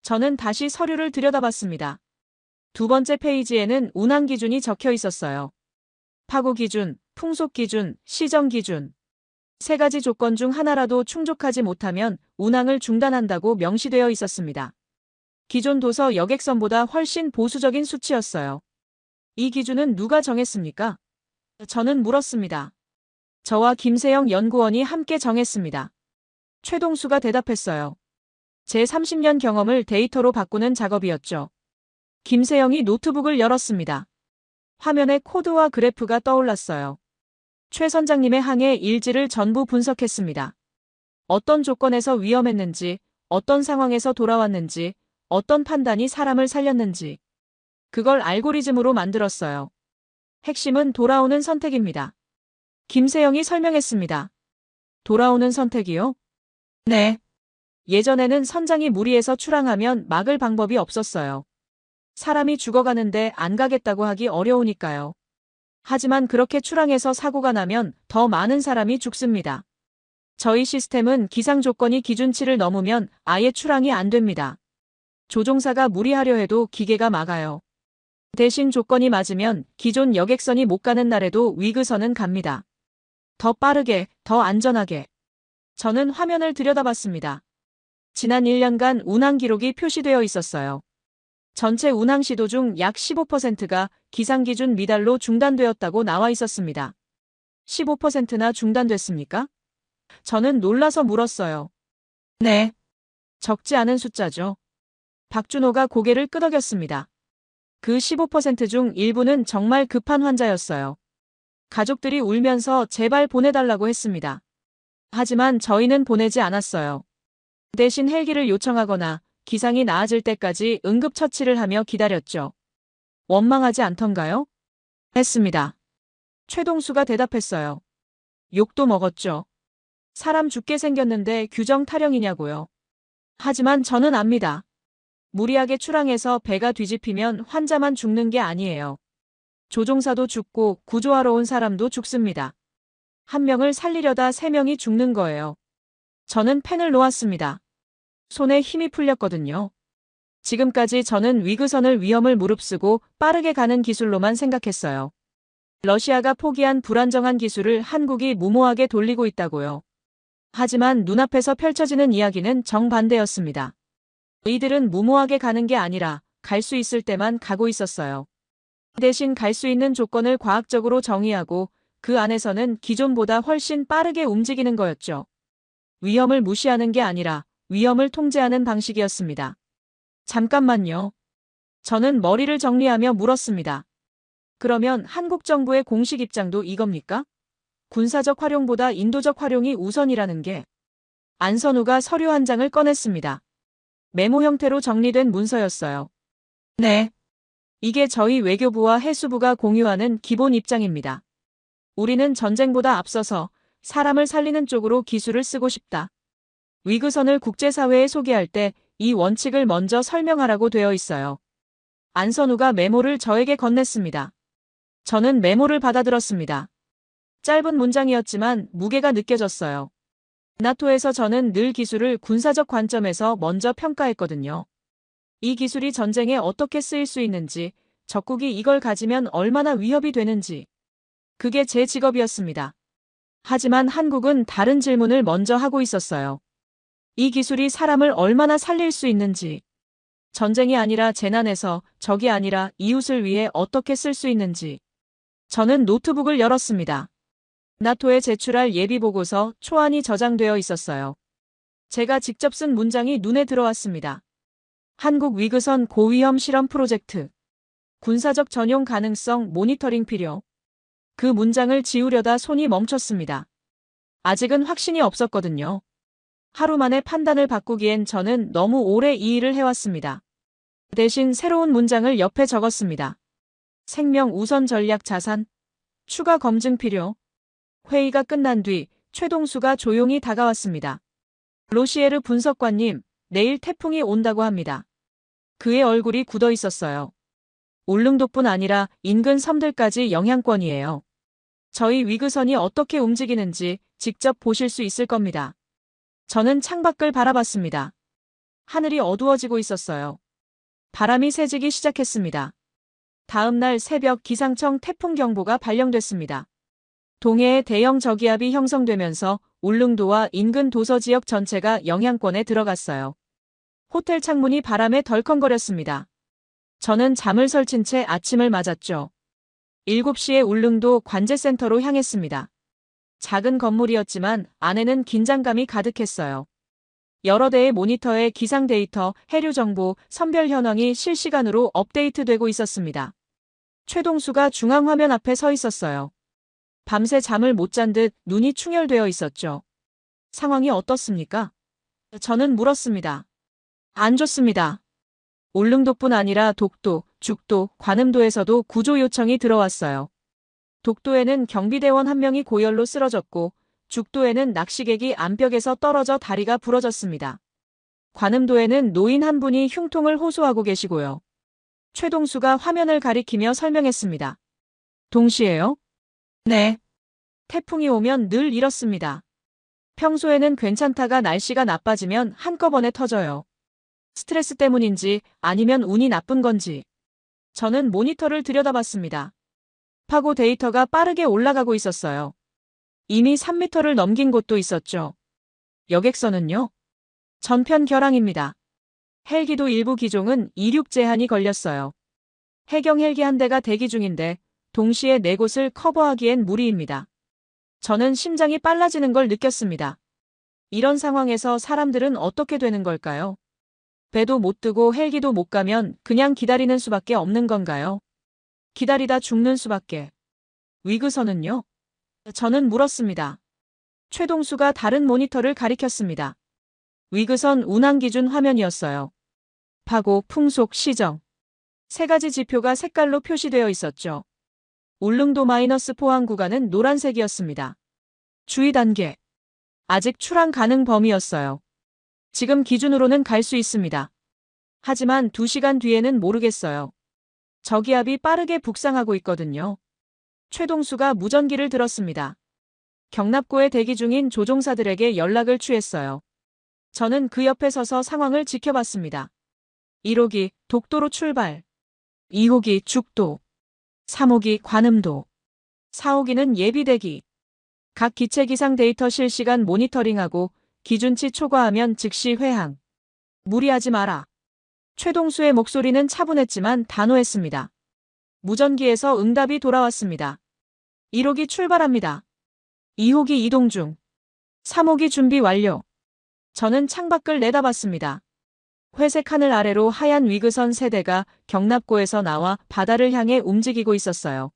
저는 다시 서류를 들여다봤습니다. 두 번째 페이지에는 운항 기준이 적혀 있었어요. 파고 기준, 풍속 기준, 시정 기준. 세 가지 조건 중 하나라도 충족하지 못하면 운항을 중단한다고 명시되어 있었습니다. 기존 도서 여객선보다 훨씬 보수적인 수치였어요. 이 기준은 누가 정했습니까? 저는 물었습니다. 저와 김세영 연구원이 함께 정했습니다. 최동수가 대답했어요. 제 30년 경험을 데이터로 바꾸는 작업이었죠. 김세영이 노트북을 열었습니다. 화면에 코드와 그래프가 떠올랐어요. 최 선장님의 항해 일지를 전부 분석했습니다. 어떤 조건에서 위험했는지, 어떤 상황에서 돌아왔는지, 어떤 판단이 사람을 살렸는지. 그걸 알고리즘으로 만들었어요. 핵심은 돌아오는 선택입니다. 김세영이 설명했습니다. 돌아오는 선택이요? 네. 예전에는 선장이 무리해서 출항하면 막을 방법이 없었어요. 사람이 죽어가는데 안 가겠다고 하기 어려우니까요. 하지만 그렇게 출항해서 사고가 나면 더 많은 사람이 죽습니다. 저희 시스템은 기상 조건이 기준치를 넘으면 아예 출항이 안 됩니다. 조종사가 무리하려 해도 기계가 막아요. 대신 조건이 맞으면 기존 여객선이 못 가는 날에도 위그선은 갑니다. 더 빠르게, 더 안전하게. 저는 화면을 들여다봤습니다. 지난 1년간 운항 기록이 표시되어 있었어요. 전체 운항 시도 중 약 15%가 기상기준 미달로 중단되었다고 나와 있었습니다. 15%나 중단됐습니까? 저는 놀라서 물었어요. 네. 적지 않은 숫자죠. 박준호가 고개를 끄덕였습니다. 그 15% 중 일부는 정말 급한 환자였어요. 가족들이 울면서 제발 보내달라고 했습니다. 하지만 저희는 보내지 않았어요. 대신 헬기를 요청하거나 기상이 나아질 때까지 응급처치를 하며 기다렸죠. 원망하지 않던가요? 했습니다. 최동수가 대답했어요. 욕도 먹었죠. 사람 죽게 생겼는데 규정 타령이냐고요. 하지만 저는 압니다. 무리하게 출항해서 배가 뒤집히면 환자만 죽는 게 아니에요. 조종사도 죽고 구조하러 온 사람도 죽습니다. 한 명을 살리려다 3명이 죽는 거예요. 저는 펜을 놓았습니다. 손에 힘이 풀렸거든요. 지금까지 저는 위그선을 위험을 무릅쓰고 빠르게 가는 기술로만 생각했어요. 러시아가 포기한 불안정한 기술을 한국이 무모하게 돌리고 있다고요. 하지만 눈앞에서 펼쳐지는 이야기는 정반대였습니다. 이들은 무모하게 가는 게 아니라 갈 수 있을 때만 가고 있었어요. 대신 갈 수 있는 조건을 과학적으로 정의하고 그 안에서는 기존보다 훨씬 빠르게 움직이는 거였죠. 위험을 무시하는 게 아니라 위험을 통제하는 방식이었습니다. 잠깐만요. 저는 머리를 정리하며 물었습니다. 그러면 한국 정부의 공식 입장도 이겁니까? 군사적 활용보다 인도적 활용이 우선이라는 게. 안선우가 서류 한 장을 꺼냈습니다. 메모 형태로 정리된 문서였어요. 네. 이게 저희 외교부와 해수부가 공유하는 기본 입장입니다. 우리는 전쟁보다 앞서서 사람을 살리는 쪽으로 기술을 쓰고 싶다. 위그선을 국제사회에 소개할 때 이 원칙을 먼저 설명하라고 되어 있어요. 안선우가 메모를 저에게 건넸습니다. 저는 메모를 받아들었습니다. 짧은 문장이었지만 무게가 느껴졌어요. 나토에서 저는 늘 기술을 군사적 관점에서 먼저 평가했거든요. 이 기술이 전쟁에 어떻게 쓰일 수 있는지, 적국이 이걸 가지면 얼마나 위협이 되는지. 그게 제 직업이었습니다. 하지만 한국은 다른 질문을 먼저 하고 있었어요. 이 기술이 사람을 얼마나 살릴 수 있는지. 전쟁이 아니라 재난에서, 적이 아니라 이웃을 위해 어떻게 쓸 수 있는지. 저는 노트북을 열었습니다. 나토에 제출할 예비보고서 초안이 저장되어 있었어요. 제가 직접 쓴 문장이 눈에 들어왔습니다. 한국 위그선 고위험 실험 프로젝트. 군사적 전용 가능성 모니터링 필요. 그 문장을 지우려다 손이 멈췄습니다. 아직은 확신이 없었거든요. 하루 만에 판단을 바꾸기엔 저는 너무 오래 이 일을 해왔습니다. 대신 새로운 문장을 옆에 적었습니다. 생명 우선 전략 자산. 추가 검증 필요. 회의가 끝난 뒤 최동수가 조용히 다가왔습니다. 로시에르 분석관님, 내일 태풍이 온다고 합니다. 그의 얼굴이 굳어 있었어요. 울릉도뿐 아니라 인근 섬들까지 영향권이에요. 저희 위그선이 어떻게 움직이는지 직접 보실 수 있을 겁니다. 저는 창밖을 바라봤습니다. 하늘이 어두워지고 있었어요. 바람이 세지기 시작했습니다. 다음 날 새벽 기상청 태풍경보가 발령됐습니다. 동해에 대형 저기압이 형성되면서 울릉도와 인근 도서 지역 전체가 영향권에 들어갔어요. 호텔 창문이 바람에 덜컹거렸습니다. 저는 잠을 설친 채 아침을 맞았죠. 7시에 울릉도 관제센터로 향했습니다. 작은 건물이었지만 안에는 긴장감이 가득했어요. 여러 대의 모니터에 기상 데이터, 해류 정보, 선별 현황이 실시간으로 업데이트되고 있었습니다. 최동수가 중앙화면 앞에 서 있었어요. 밤새 잠을 못 잔 듯 눈이 충혈되어 있었죠. 상황이 어떻습니까? 저는 물었습니다. 안 좋습니다. 울릉도뿐 아니라 독도, 죽도, 관음도에서도 구조 요청이 들어왔어요. 독도에는 경비대원 한 명이 고열로 쓰러졌고 죽도에는 낚시객이 암벽에서 떨어져 다리가 부러졌습니다. 관음도에는 노인 한 분이 흉통을 호소하고 계시고요. 최동수가 화면을 가리키며 설명했습니다. 동시에요? 네. 태풍이 오면 늘 이렇습니다. 평소에는 괜찮다가 날씨가 나빠지면 한꺼번에 터져요. 스트레스 때문인지 아니면 운이 나쁜 건지. 저는 모니터를 들여다봤습니다. 파고 데이터가 빠르게 올라가고 있었어요. 이미 3m를 넘긴 곳도 있었죠. 여객선은요? 전편 결항입니다. 헬기도 일부 기종은 이륙 제한이 걸렸어요. 해경 헬기 한 대가 대기 중인데 동시에 4곳을 커버하기엔 무리입니다. 저는 심장이 빨라지는 걸 느꼈습니다. 이런 상황에서 사람들은 어떻게 되는 걸까요? 배도 못 뜨고 헬기도 못 가면 그냥 기다리는 수밖에 없는 건가요? 기다리다 죽는 수밖에. 위그선은요? 저는 물었습니다. 최동수가 다른 모니터를 가리켰습니다. 위그선 운항 기준 화면이었어요. 파고, 풍속, 시정. 3가지 지표가 색깔로 표시되어 있었죠. 울릉도 마이너스 포항 구간은 노란색이었습니다. 주의 단계. 아직 출항 가능 범위였어요. 지금 기준으로는 갈 수 있습니다. 하지만 2시간 뒤에는 모르겠어요. 저기압이 빠르게 북상하고 있거든요. 최동수가 무전기를 들었습니다. 경납고에 대기 중인 조종사들에게 연락을 취했어요. 저는 그 옆에 서서 상황을 지켜봤습니다. 1호기 독도로 출발. 2호기 죽도. 3호기 관음도. 4호기는 예비대기. 각 기체 기상 데이터 실시간 모니터링하고 기준치 초과하면 즉시 회항. 무리하지 마라. 최동수의 목소리는 차분했지만 단호했습니다. 무전기에서 응답이 돌아왔습니다. 1호기 출발합니다. 2호기 이동 중. 3호기 준비 완료. 저는 창밖을 내다봤습니다. 회색 하늘 아래로 하얀 위그선 3대가 경납고에서 나와 바다를 향해 움직이고 있었어요.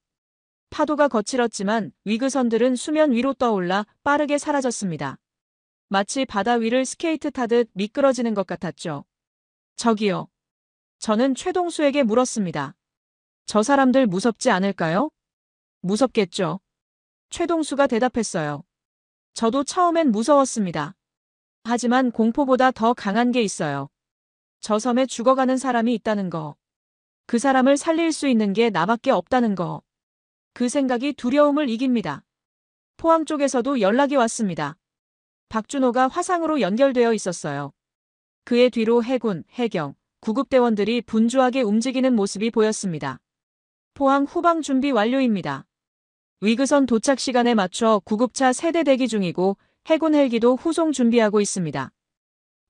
파도가 거칠었지만 위그선들은 수면 위로 떠올라 빠르게 사라졌습니다. 마치 바다 위를 스케이트 타듯 미끄러지는 것 같았죠. 저기요. 저는 최동수에게 물었습니다. 저 사람들 무섭지 않을까요? 무섭겠죠. 최동수가 대답했어요. 저도 처음엔 무서웠습니다. 하지만 공포보다 더 강한 게 있어요. 저 섬에 죽어가는 사람이 있다는 거. 그 사람을 살릴 수 있는 게 나밖에 없다는 거. 그 생각이 두려움을 이깁니다. 포항 쪽에서도 연락이 왔습니다. 박준호가 화상으로 연결되어 있었어요. 그의 뒤로 해군, 해경, 구급대원들이 분주하게 움직이는 모습이 보였습니다. 포항 후방 준비 완료입니다. 위그선 도착 시간에 맞춰 구급차 3대 대기 중이고 해군 헬기도 후송 준비하고 있습니다.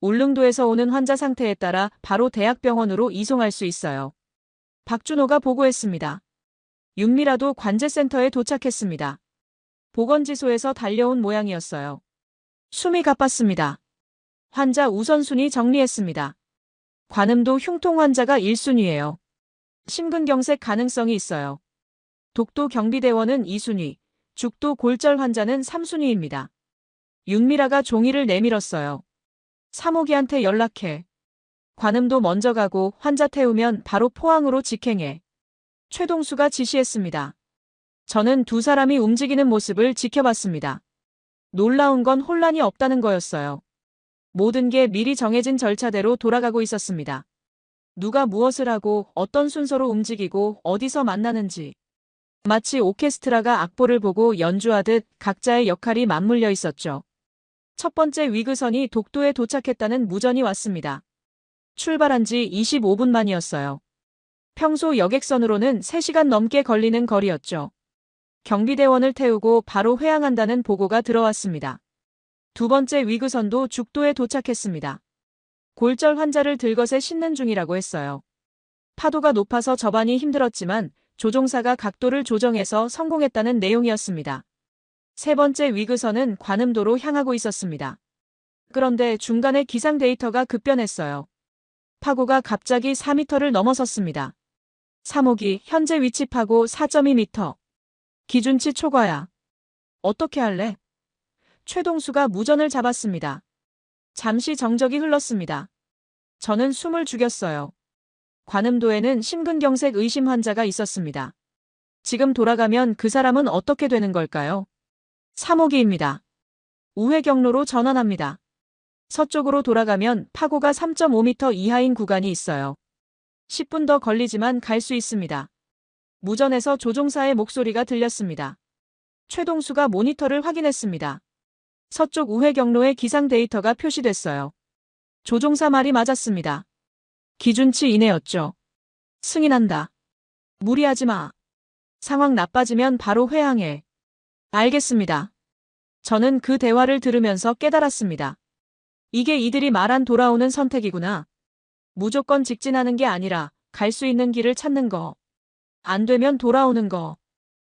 울릉도에서 오는 환자 상태에 따라 바로 대학병원으로 이송할 수 있어요. 박준호가 보고했습니다. 윤미라도 관제센터에 도착했습니다. 보건지소에서 달려온 모양이었어요. 숨이 가빴습니다. 환자 우선순위 정리했습니다. 관음도 흉통 환자가 1순위예요. 심근경색 가능성이 있어요. 독도 경비대원은 2순위, 죽도 골절 환자는 3순위입니다. 윤미라가 종이를 내밀었어요. 3호기한테 연락해. 관음도 먼저 가고 환자 태우면 바로 포항으로 직행해. 최동수가 지시했습니다. 저는 2사람이 움직이는 모습을 지켜봤습니다. 놀라운 건 혼란이 없다는 거였어요. 모든 게 미리 정해진 절차대로 돌아가고 있었습니다. 누가 무엇을 하고 어떤 순서로 움직이고 어디서 만나는지. 마치 오케스트라가 악보를 보고 연주하듯 각자의 역할이 맞물려 있었죠. 첫 번째 위그선이 독도에 도착했다는 무전이 왔습니다. 출발한 지 25분 만이었어요. 평소 여객선으로는 3시간 넘게 걸리는 거리였죠. 경비대원을 태우고 바로 회항한다는 보고가 들어왔습니다. 두 번째 위그선도 죽도에 도착했습니다. 골절 환자를 들것에 싣는 중이라고 했어요. 파도가 높아서 접안이 힘들었지만 조종사가 각도를 조정해서 성공했다는 내용이었습니다. 세 번째 위그선은 관음도로 향하고 있었습니다. 그런데 중간에 기상 데이터가 급변했어요. 파고가 갑자기 4m를 넘어섰습니다. 3호기 현재 위치 파고 4.2m. 기준치 초과야. 어떻게 할래? 최동수가 무전을 잡았습니다. 잠시 정적이 흘렀습니다. 저는 숨을 죽였어요. 관음도에는 심근경색 의심 환자가 있었습니다. 지금 돌아가면 그 사람은 어떻게 되는 걸까요? 3호기입니다. 우회 경로로 전환합니다. 서쪽으로 돌아가면 파고가 3.5m 이하인 구간이 있어요. 10분 더 걸리지만 갈 수 있습니다. 무전에서 조종사의 목소리가 들렸습니다. 최동수가 모니터를 확인했습니다. 서쪽 우회 경로의 기상 데이터가 표시됐어요. 조종사 말이 맞았습니다. 기준치 이내였죠. 승인한다. 무리하지 마. 상황 나빠지면 바로 회항해. 알겠습니다. 저는 그 대화를 들으면서 깨달았습니다. 이게 이들이 말한 돌아오는 선택이구나. 무조건 직진하는 게 아니라 갈 수 있는 길을 찾는 거. 안 되면 돌아오는 거.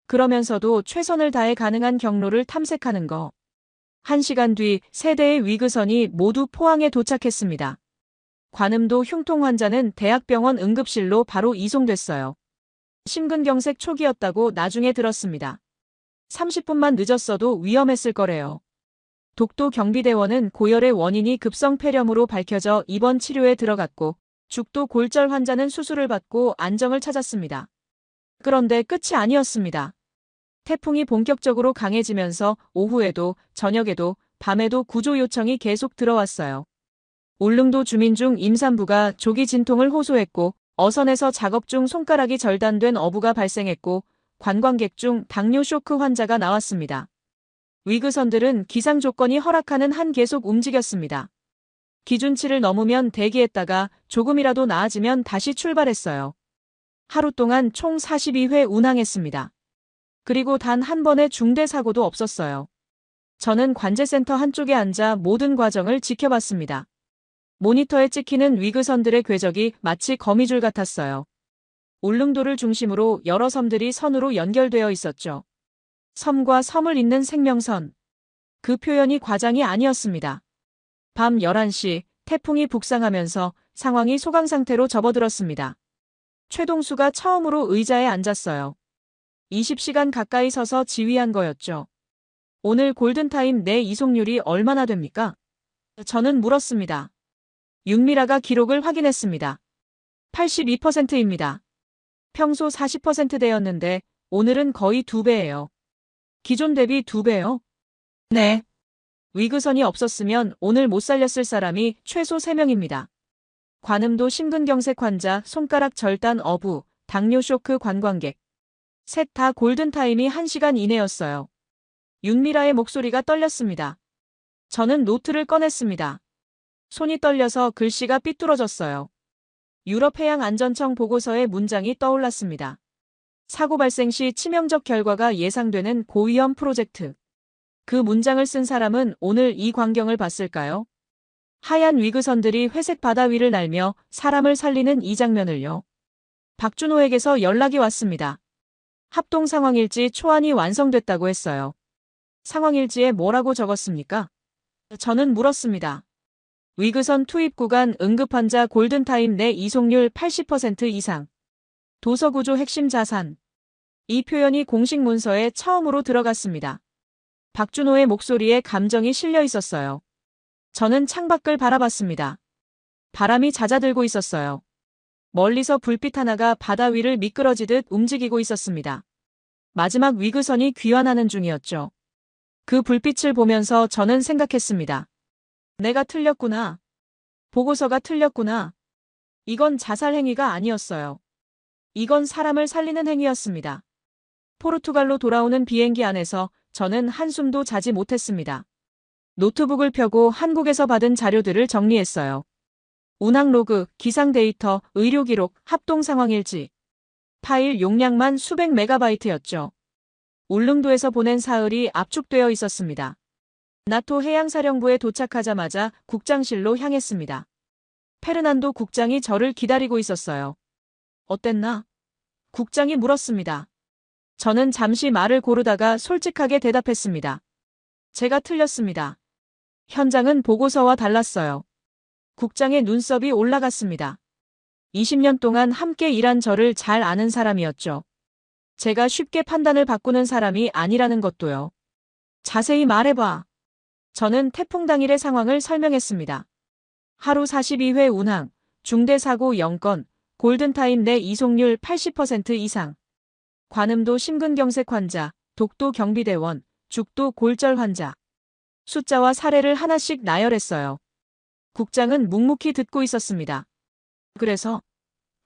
그러면서도 최선을 다해 가능한 경로를 탐색하는 거. 1시간 뒤 세 대의 위그선이 모두 포항에 도착했습니다. 관음도 흉통 환자는 대학병원 응급실로 바로 이송됐어요. 심근경색 초기였다고 나중에 들었습니다. 30분만 늦었어도 위험했을 거래요. 독도 경비대원은 고열의 원인이 급성 폐렴으로 밝혀져 입원 치료에 들어갔고 죽도 골절 환자는 수술을 받고 안정을 찾았습니다. 그런데 끝이 아니었습니다. 태풍이 본격적으로 강해지면서 오후에도 저녁에도 밤에도 구조 요청이 계속 들어왔어요. 울릉도 주민 중 임산부가 조기 진통을 호소했고 어선에서 작업 중 손가락이 절단된 어부가 발생했고 관광객 중 당뇨 쇼크 환자가 나왔습니다. 위그선들은 기상 조건이 허락하는 한 계속 움직였습니다. 기준치를 넘으면 대기했다가 조금이라도 나아지면 다시 출발했어요. 하루 동안 총 42회 운항했습니다. 그리고 단 한 번의 중대 사고도 없었어요. 저는 관제센터 한쪽에 앉아 모든 과정을 지켜봤습니다. 모니터에 찍히는 위그선들의 궤적이 마치 거미줄 같았어요. 울릉도를 중심으로 여러 섬들이 선으로 연결되어 있었죠. 섬과 섬을 잇는 생명선. 그 표현이 과장이 아니었습니다. 밤 11시 태풍이 북상하면서 상황이 소강 상태로 접어들었습니다. 최동수가 처음으로 의자에 앉았어요. 20시간 가까이 서서 지휘한 거였죠. 오늘 골든타임 내 이송률이 얼마나 됩니까? 저는 물었습니다. 윤미라가 기록을 확인했습니다. 82%입니다. 평소 40%대였는데 오늘은 거의 2배예요. 기존 대비 2배요? 네. 위그선이 없었으면 오늘 못 살렸을 사람이 최소 3명입니다. 관음도 심근경색 환자, 손가락 절단 어부, 당뇨 쇼크 관광객. 셋 다 골든타임이 1시간 이내였어요. 윤미라의 목소리가 떨렸습니다. 저는 노트를 꺼냈습니다. 손이 떨려서 글씨가 삐뚤어졌어요. 유럽해양안전청 보고서의 문장이 떠올랐습니다. 사고 발생 시 치명적 결과가 예상되는 고위험 프로젝트. 그 문장을 쓴 사람은 오늘 이 광경을 봤을까요? 하얀 위그선들이 회색 바다 위를 날며 사람을 살리는 이 장면을요. 박준호에게서 연락이 왔습니다. 합동 상황일지 초안이 완성됐다고 했어요. 상황일지에 뭐라고 적었습니까? 저는 물었습니다. 위그선 투입 구간 응급환자 골든타임 내 이송률 80% 이상. 도서구조 핵심 자산. 이 표현이 공식 문서에 처음으로 들어갔습니다. 박준호의 목소리에 감정이 실려 있었어요. 저는 창밖을 바라봤습니다. 바람이 잦아들고 있었어요. 멀리서 불빛 하나가 바다 위를 미끄러지듯 움직이고 있었습니다. 마지막 위그선이 귀환하는 중이었죠. 그 불빛을 보면서 저는 생각했습니다. 내가 틀렸구나. 보고서가 틀렸구나. 이건 자살 행위가 아니었어요. 이건 사람을 살리는 행위였습니다. 포르투갈로 돌아오는 비행기 안에서 저는 한숨도 자지 못했습니다. 노트북을 펴고 한국에서 받은 자료들을 정리했어요. 운항 로그, 기상 데이터, 의료 기록, 합동 상황일지. 파일 용량만 수백 메가바이트였죠. 울릉도에서 보낸 사흘이 압축되어 있었습니다. 나토 해양사령부에 도착하자마자 국장실로 향했습니다. 페르난도 국장이 저를 기다리고 있었어요. 어땠나? 국장이 물었습니다. 저는 잠시 말을 고르다가 솔직하게 대답했습니다. 제가 틀렸습니다. 현장은 보고서와 달랐어요. 국장의 눈썹이 올라갔습니다. 20년 동안 함께 일한 저를 잘 아는 사람이었죠. 제가 쉽게 판단을 바꾸는 사람이 아니라는 것도요. 자세히 말해봐. 저는 태풍 당일의 상황을 설명했습니다. 하루 42회 운항, 중대사고 0건, 골든타임 내 이송률 80% 이상. 관음도 심근경색 환자, 독도 경비대원, 죽도 골절 환자. 숫자와 사례를 하나씩 나열했어요. 국장은 묵묵히 듣고 있었습니다. 그래서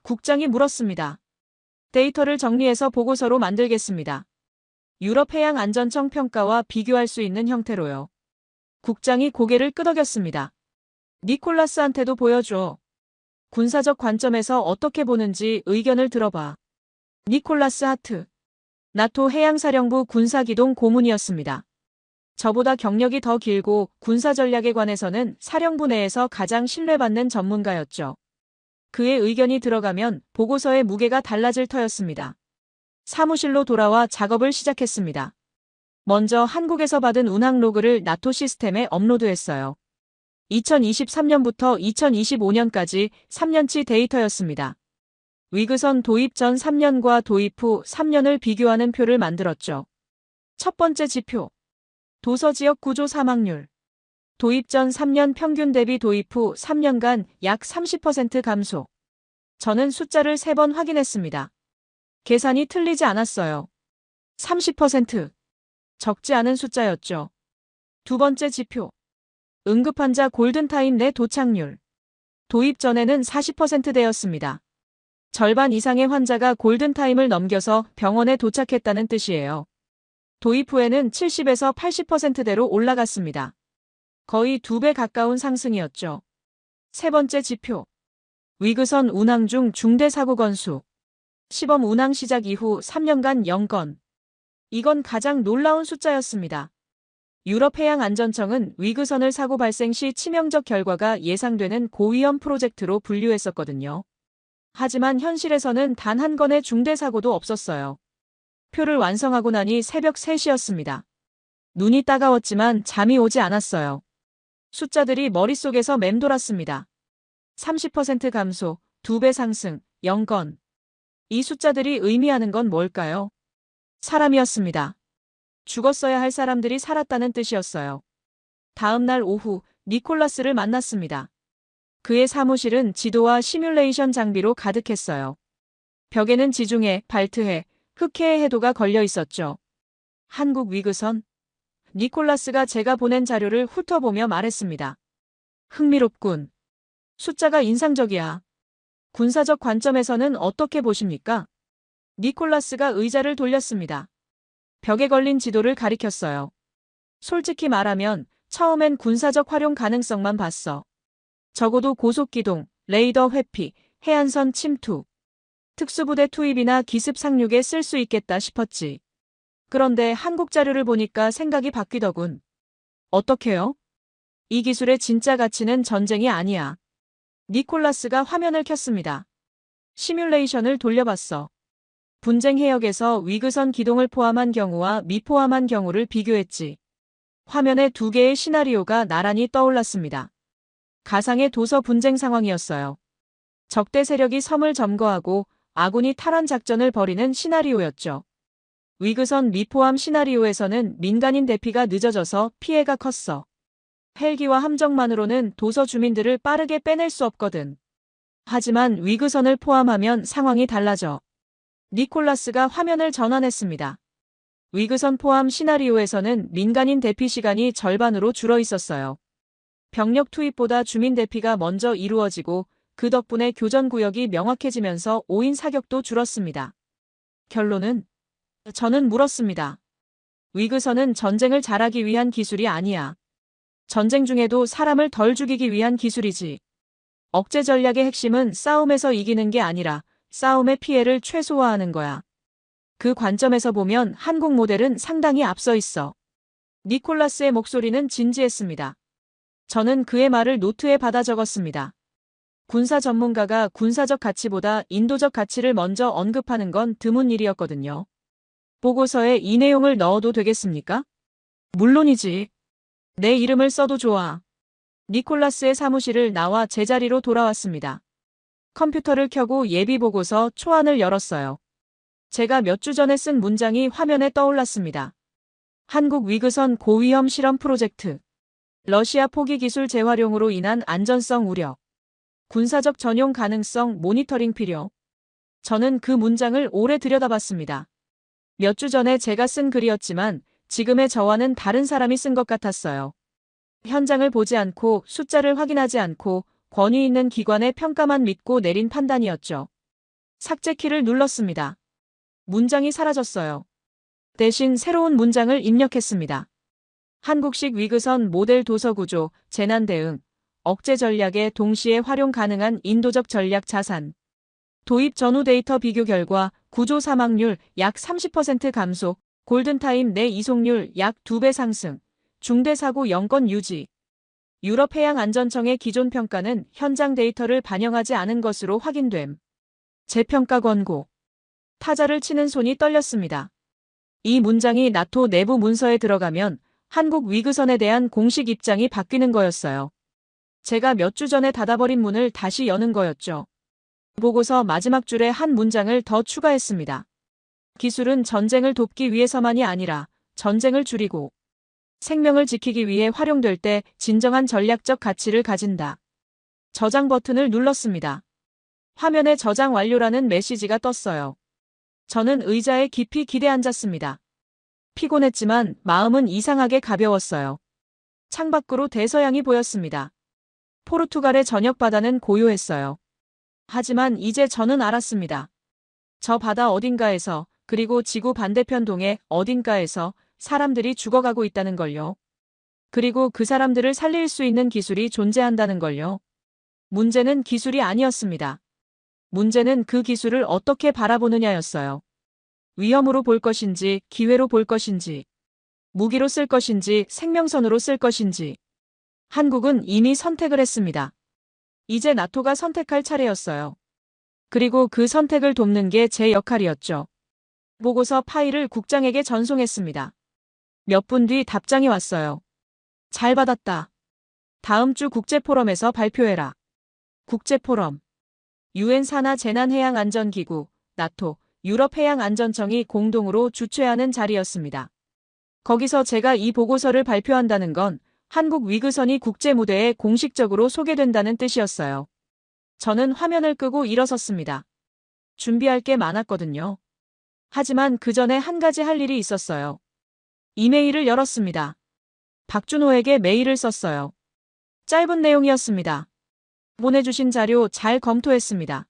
국장이 물었습니다. 데이터를 정리해서 보고서로 만들겠습니다. 유럽해양안전청 평가와 비교할 수 있는 형태로요. 국장이 고개를 끄덕였습니다. 니콜라스한테도 보여줘. 군사적 관점에서 어떻게 보는지 의견을 들어봐. 니콜라스 하트. 나토 해양사령부 군사기동 고문이었습니다. 저보다 경력이 더 길고 군사 전략에 관해서는 사령부 내에서 가장 신뢰받는 전문가였죠. 그의 의견이 들어가면 보고서의 무게가 달라질 터였습니다. 사무실로 돌아와 작업을 시작했습니다. 먼저 한국에서 받은 운항 로그를 나토 시스템에 업로드했어요. 2023년부터 2025년까지 3년치 데이터였습니다. 위그선 도입 전 3년과 도입 후 3년을 비교하는 표를 만들었죠. 첫 번째 지표. 도서지역 구조 사망률. 도입 전 3년 평균 대비 도입 후 3년간 약 30% 감소. 저는 숫자를 3번 확인했습니다. 계산이 틀리지 않았어요. 30%. 적지 않은 숫자였죠. 두 번째 지표. 응급환자 골든타임 내 도착률. 도입 전에는 40%대였습니다. 절반 이상의 환자가 골든타임을 넘겨서 병원에 도착했다는 뜻이에요. 도입 후에는 70에서 80%대로 올라갔습니다. 거의 2배 가까운 상승이었죠. 세 번째 지표. 위그선 운항 중 중대 사고 건수. 시범 운항 시작 이후 3년간 0건. 이건 가장 놀라운 숫자였습니다. 유럽해양안전청은 위그선을 사고 발생 시 치명적 결과가 예상되는 고위험 프로젝트로 분류했었거든요. 하지만 현실에서는 단 한 건의 중대 사고도 없었어요. 표를 완성하고 나니 새벽 3시였습니다. 눈이 따가웠지만 잠이 오지 않았어요. 숫자들이 머릿속에서 맴돌았습니다. 30% 감소, 2배 상승, 0건. 이 숫자들이 의미하는 건 뭘까요? 사람이었습니다. 죽었어야 할 사람들이 살았다는 뜻이었어요. 다음 날 오후 니콜라스를 만났습니다. 그의 사무실은 지도와 시뮬레이션 장비로 가득했어요. 벽에는 지중해, 발트해, 흑해의 해도가 걸려 있었죠. 한국 위그선? 니콜라스가 제가 보낸 자료를 훑어보며 말했습니다. 흥미롭군. 숫자가 인상적이야. 군사적 관점에서는 어떻게 보십니까? 니콜라스가 의자를 돌렸습니다. 벽에 걸린 지도를 가리켰어요. 솔직히 말하면 처음엔 군사적 활용 가능성만 봤어. 적어도 고속기동, 레이더 회피, 해안선 침투, 특수부대 투입이나 기습 상륙에 쓸 수 있겠다 싶었지. 그런데 한국 자료를 보니까 생각이 바뀌더군. 어떻게요? 이 기술의 진짜 가치는 전쟁이 아니야. 니콜라스가 화면을 켰습니다. 시뮬레이션을 돌려봤어. 분쟁 해역에서 위그선 기동을 포함한 경우와 미포함한 경우를 비교했지. 화면에 2개의 시나리오가 나란히 떠올랐습니다. 가상의 도서 분쟁 상황이었어요. 적대 세력이 섬을 점거하고 아군이 탈환 작전을 벌이는 시나리오였죠. 위그선 미포함 시나리오에서는 민간인 대피가 늦어져서 피해가 컸어. 헬기와 함정만으로는 도서 주민들을 빠르게 빼낼 수 없거든. 하지만 위그선을 포함하면 상황이 달라져. 니콜라스가 화면을 전환했습니다. 위그선 포함 시나리오에서는 민간인 대피 시간이 절반으로 줄어 있었어요. 병력 투입보다 주민 대피가 먼저 이루어지고 그 덕분에 교전구역이 명확해지면서 5인 사격도 줄었습니다. 결론은? 저는 물었습니다. 위그선은 전쟁을 잘하기 위한 기술이 아니야. 전쟁 중에도 사람을 덜 죽이기 위한 기술이지. 억제 전략의 핵심은 싸움에서 이기는 게 아니라 싸움의 피해를 최소화하는 거야. 그 관점에서 보면 한국 모델은 상당히 앞서 있어. 니콜라스의 목소리는 진지했습니다. 저는 그의 말을 노트에 받아 적었습니다. 군사 전문가가 군사적 가치보다 인도적 가치를 먼저 언급하는 건 드문 일이었거든요. 보고서에 이 내용을 넣어도 되겠습니까? 물론이지. 내 이름을 써도 좋아. 니콜라스의 사무실을 나와 제자리로 돌아왔습니다. 컴퓨터를 켜고 예비보고서 초안을 열었어요. 제가 몇 주 전에 쓴 문장이 화면에 떠올랐습니다. 한국 위그선 고위험 실험 프로젝트. 러시아 포기 기술 재활용으로 인한 안전성 우려. 군사적 전용 가능성 모니터링 필요. 저는 그 문장을 오래 들여다봤습니다. 몇 주 전에 제가 쓴 글이었지만 지금의 저와는 다른 사람이 쓴 것 같았어요. 현장을 보지 않고 숫자를 확인하지 않고 권위 있는 기관의 평가만 믿고 내린 판단이었죠. 삭제 키를 눌렀습니다. 문장이 사라졌어요. 대신 새로운 문장을 입력했습니다. 한국식 위그선 모델 도서 구조, 재난 대응, 억제 전략에 동시에 활용 가능한 인도적 전략 자산. 도입 전후 데이터 비교 결과 구조 사망률 약 30% 감소, 골든타임 내 이송률 약 2배 상승, 중대 사고 0건 유지. 유럽 해양안전청의 기존 평가는 현장 데이터를 반영하지 않은 것으로 확인됨. 재평가 권고. 타자를 치는 손이 떨렸습니다. 이 문장이 나토 내부 문서에 들어가면 한국 위그선에 대한 공식 입장이 바뀌는 거였어요. 제가 몇 주 전에 닫아버린 문을 다시 여는 거였죠. 보고서 마지막 줄에 한 문장을 더 추가했습니다. 기술은 전쟁을 돕기 위해서만이 아니라 전쟁을 줄이고 생명을 지키기 위해 활용될 때 진정한 전략적 가치를 가진다. 저장 버튼을 눌렀습니다. 화면에 저장 완료라는 메시지가 떴어요. 저는 의자에 깊이 기대 앉았습니다. 피곤했지만 마음은 이상하게 가벼웠어요. 창밖으로 대서양이 보였습니다. 포르투갈의 저녁 바다는 고요했어요. 하지만 이제 저는 알았습니다. 저 바다 어딘가에서, 그리고 지구 반대편 동의 어딘가에서 사람들이 죽어가고 있다는 걸요. 그리고 그 사람들을 살릴 수 있는 기술이 존재한다는 걸요. 문제는 기술이 아니었습니다. 문제는 그 기술을 어떻게 바라보느냐였어요. 위험으로 볼 것인지, 기회로 볼 것인지, 무기로 쓸 것인지, 생명선으로 쓸 것인지. 한국은 이미 선택을 했습니다. 이제 나토가 선택할 차례였어요. 그리고 그 선택을 돕는 게 제 역할이었죠. 보고서 파일을 국장에게 전송했습니다. 몇 분 뒤 답장이 왔어요. 잘 받았다. 다음 주 국제포럼에서 발표해라. 국제포럼. 유엔 산하 재난해양안전기구, 나토, 유럽해양안전청이 공동으로 주최하는 자리였습니다. 거기서 제가 이 보고서를 발표한다는 건 한국 위그선이 국제무대에 공식적으로 소개된다는 뜻이었어요. 저는 화면을 끄고 일어섰습니다. 준비할 게 많았거든요. 하지만 그 전에 한 가지 할 일이 있었어요. 이메일을 열었습니다. 박준호에게 메일을 썼어요. 짧은 내용이었습니다. 보내주신 자료 잘 검토했습니다.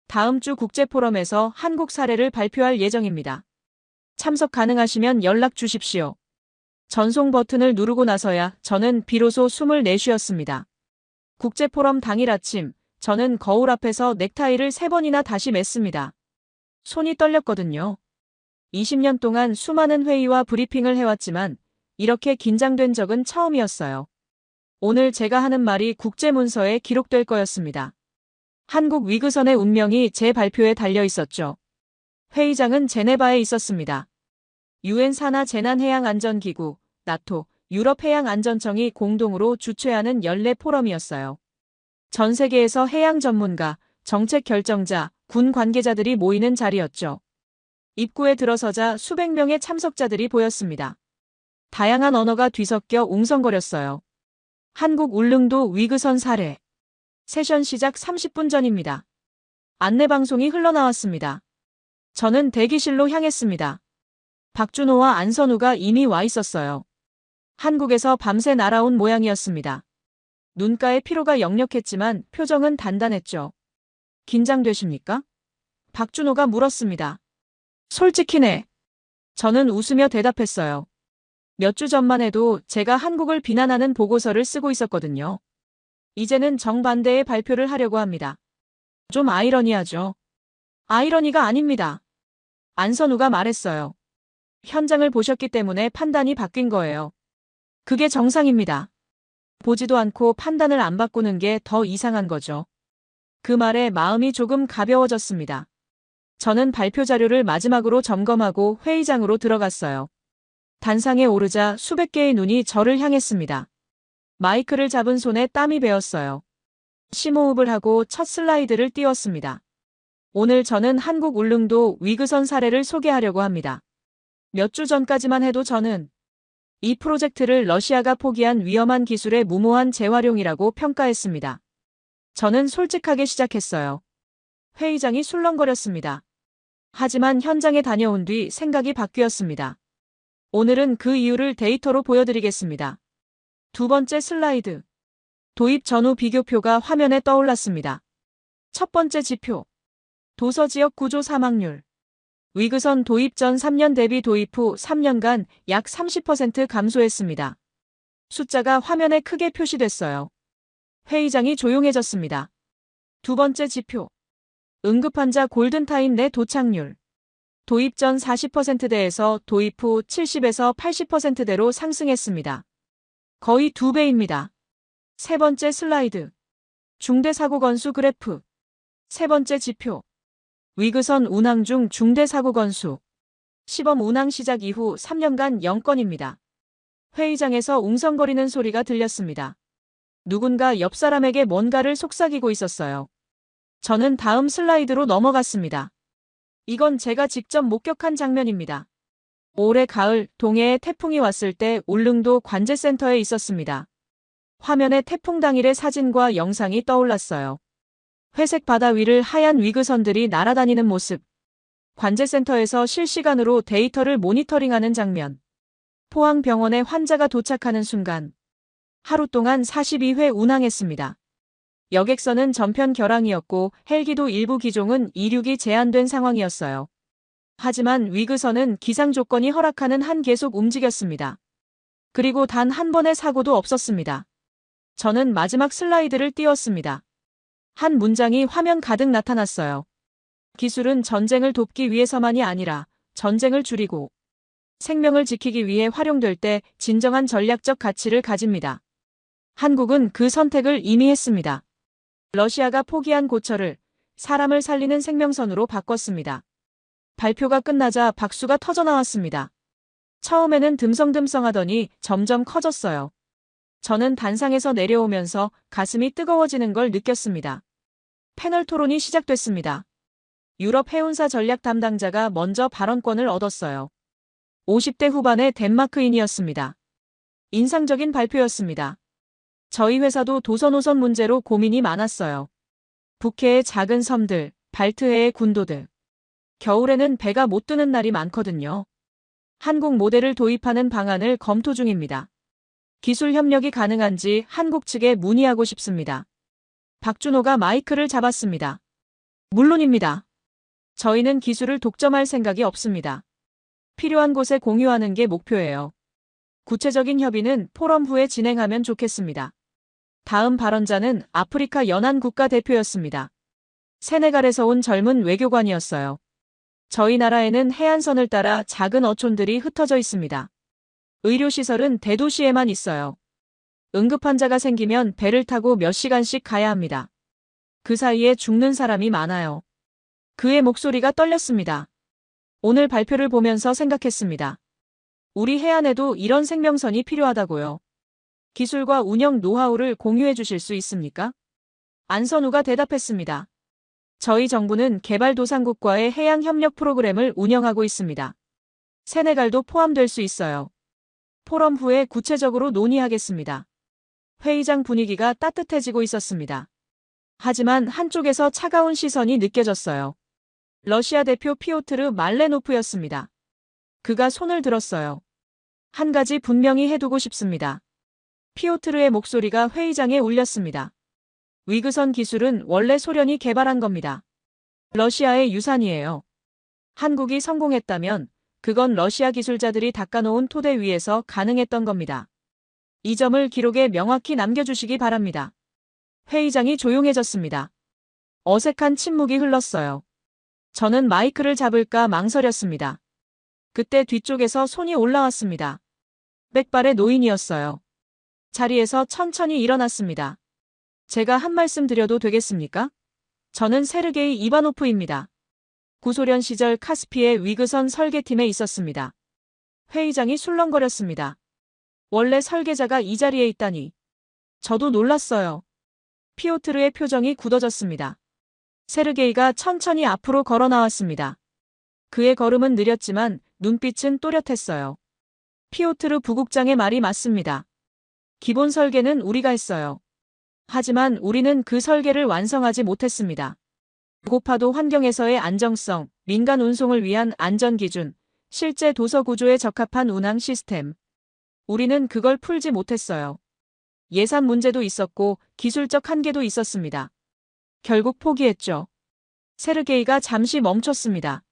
다음 주 국제포럼에서 한국 사례를 발표할 예정입니다. 참석 가능하시면 연락 주십시오. 전송 버튼을 누르고 나서야 저는 비로소 숨을 내쉬었습니다. 국제포럼 당일 아침, 저는 거울 앞에서 넥타이를 3번이나 다시 맸습니다. 손이 떨렸거든요. 20년 동안 수많은 회의와 브리핑을 해왔지만 이렇게 긴장된 적은 처음이었어요. 오늘 제가 하는 말이 국제문서에 기록될 거였습니다. 한국 위그선의 운명이 제 발표에 달려 있었죠. 회의장은 제네바에 있었습니다. 유엔 산하 재난해양안전기구, 나토, 유럽해양안전청이 공동으로 주최하는 연례 포럼이었어요. 전 세계에서 해양 전문가, 정책 결정자, 군 관계자들이 모이는 자리였죠. 입구에 들어서자 수백 명의 참석자들이 보였습니다. 다양한 언어가 뒤섞여 웅성거렸어요. 한국 울릉도 위그선 사례. 세션 시작 30분 전입니다. 안내방송이 흘러나왔습니다. 저는 대기실로 향했습니다. 박준호와 안선우가 이미 와 있었어요. 한국에서 밤새 날아온 모양이었습니다. 눈가에 피로가 역력했지만 표정은 단단했죠. 긴장되십니까? 박준호가 물었습니다. 솔직히네. 저는 웃으며 대답했어요. 몇 주 전만 해도 제가 한국을 비난하는 보고서를 쓰고 있었거든요. 이제는 정반대의 발표를 하려고 합니다. 좀 아이러니하죠? 아이러니가 아닙니다. 안선우가 말했어요. 현장을 보셨기 때문에 판단이 바뀐 거예요. 그게 정상입니다. 보지도 않고 판단을 안 바꾸는 게 더 이상한 거죠. 그 말에 마음이 조금 가벼워졌습니다. 저는 발표 자료를 마지막으로 점검하고 회의장으로 들어갔어요. 단상에 오르자 수백 개의 눈이 저를 향했습니다. 마이크를 잡은 손에 땀이 배었어요. 심호흡을 하고 첫 슬라이드를 띄웠습니다. 오늘 저는 한국 울릉도 위그선 사례를 소개하려고 합니다. 몇 주 전까지만 해도 저는 이 프로젝트를 러시아가 포기한 위험한 기술의 무모한 재활용이라고 평가했습니다. 저는 솔직하게 시작했어요. 회의장이 술렁거렸습니다. 하지만 현장에 다녀온 뒤 생각이 바뀌었습니다. 오늘은 그 이유를 데이터로 보여드리겠습니다. 두 번째 슬라이드. 도입 전후 비교표가 화면에 떠올랐습니다. 첫 번째 지표. 도서지역 구조 사망률. 위그선 도입 전 3년 대비 도입 후 3년간 약 30% 감소했습니다. 숫자가 화면에 크게 표시됐어요. 회의장이 조용해졌습니다. 두 번째 지표. 응급환자 골든타임 내 도착률. 도입 전 40%대에서 도입 후 70에서 80%대로 상승했습니다. 거의 2배입니다. 세 번째 슬라이드. 중대사고 건수 그래프. 세 번째 지표. 위그선 운항 중 중대사고 건수. 시범 운항 시작 이후 3년간 0건입니다. 회의장에서 웅성거리는 소리가 들렸습니다. 누군가 옆 사람에게 뭔가를 속삭이고 있었어요. 저는 다음 슬라이드로 넘어갔습니다. 이건 제가 직접 목격한 장면입니다. 올해 가을 동해에 태풍이 왔을 때 울릉도 관제센터에 있었습니다. 화면에 태풍 당일의 사진과 영상이 떠올랐어요. 회색 바다 위를 하얀 위그선들이 날아다니는 모습. 관제센터에서 실시간으로 데이터를 모니터링하는 장면. 포항병원에 환자가 도착하는 순간. 하루 동안 42회 운항했습니다. 여객선은 전편 결항이었고 헬기도 일부 기종은 이륙이 제한된 상황이었어요. 하지만 위그선은 기상 조건이 허락하는 한 계속 움직였습니다. 그리고 단 한 번의 사고도 없었습니다. 저는 마지막 슬라이드를 띄웠습니다. 한 문장이 화면 가득 나타났어요. 기술은 전쟁을 돕기 위해서만이 아니라 전쟁을 줄이고 생명을 지키기 위해 활용될 때 진정한 전략적 가치를 가집니다. 한국은 그 선택을 이미 했습니다. 러시아가 포기한 고철을 사람을 살리는 생명선으로 바꿨습니다. 발표가 끝나자 박수가 터져나왔습니다. 처음에는 듬성듬성하더니 점점 커졌어요. 저는 단상에서 내려오면서 가슴이 뜨거워지는 걸 느꼈습니다. 패널 토론이 시작됐습니다. 유럽 해운사 전략 담당자가 먼저 발언권을 얻었어요. 50대 후반의 덴마크인이었습니다. 인상적인 발표였습니다. 저희 회사도 도서노선 문제로 고민이 많았어요. 북해의 작은 섬들, 발트해의 군도들. 겨울에는 배가 못 뜨는 날이 많거든요. 한국 모델을 도입하는 방안을 검토 중입니다. 기술 협력이 가능한지 한국 측에 문의하고 싶습니다. 박준호가 마이크를 잡았습니다. 물론입니다. 저희는 기술을 독점할 생각이 없습니다. 필요한 곳에 공유하는 게 목표예요. 구체적인 협의는 포럼 후에 진행하면 좋겠습니다. 다음 발언자는 아프리카 연안 국가 대표였습니다. 세네갈에서 온 젊은 외교관이었어요. 저희 나라에는 해안선을 따라 작은 어촌들이 흩어져 있습니다. 의료시설은 대도시에만 있어요. 응급환자가 생기면 배를 타고 몇 시간씩 가야 합니다. 그 사이에 죽는 사람이 많아요. 그의 목소리가 떨렸습니다. 오늘 발표를 보면서 생각했습니다. 우리 해안에도 이런 생명선이 필요하다고요. 기술과 운영 노하우를 공유해 주실 수 있습니까? 안선우가 대답했습니다. 저희 정부는 개발도상국과의 해양협력 프로그램을 운영하고 있습니다. 세네갈도 포함될 수 있어요. 포럼 후에 구체적으로 논의하겠습니다. 회의장 분위기가 따뜻해지고 있었습니다. 하지만 한쪽에서 차가운 시선이 느껴졌어요. 러시아 대표 피오트르 말레노프였습니다. 그가 손을 들었어요. 한 가지 분명히 해두고 싶습니다. 피오트르의 목소리가 회의장에 울렸습니다. 위그선 기술은 원래 소련이 개발한 겁니다. 러시아의 유산이에요. 한국이 성공했다면 그건 러시아 기술자들이 닦아놓은 토대 위에서 가능했던 겁니다. 이 점을 기록에 명확히 남겨주시기 바랍니다. 회의장이 조용해졌습니다. 어색한 침묵이 흘렀어요. 저는 마이크를 잡을까 망설였습니다. 그때 뒤쪽에서 손이 올라왔습니다. 빽발의 노인이었어요. 자리에서 천천히 일어났습니다. 제가 한 말씀 드려도 되겠습니까? 저는 세르게이 이바노프입니다. 구소련 시절 카스피의 위그선 설계팀에 있었습니다. 회의장이 술렁거렸습니다. 원래 설계자가 이 자리에 있다니. 저도 놀랐어요. 피오트르의 표정이 굳어졌습니다. 세르게이가 천천히 앞으로 걸어 나왔습니다. 그의 걸음은 느렸지만 눈빛은 또렷했어요. 피오트르 부국장의 말이 맞습니다. 기본 설계는 우리가 했어요. 하지만 우리는 그 설계를 완성하지 못했습니다. 고파도 환경에서의 안정성, 민간 운송을 위한 안전기준, 실제 도서 구조에 적합한 운항 시스템. 우리는 그걸 풀지 못했어요. 예산 문제도 있었고 기술적 한계도 있었습니다. 결국 포기했죠. 세르게이가 잠시 멈췄습니다.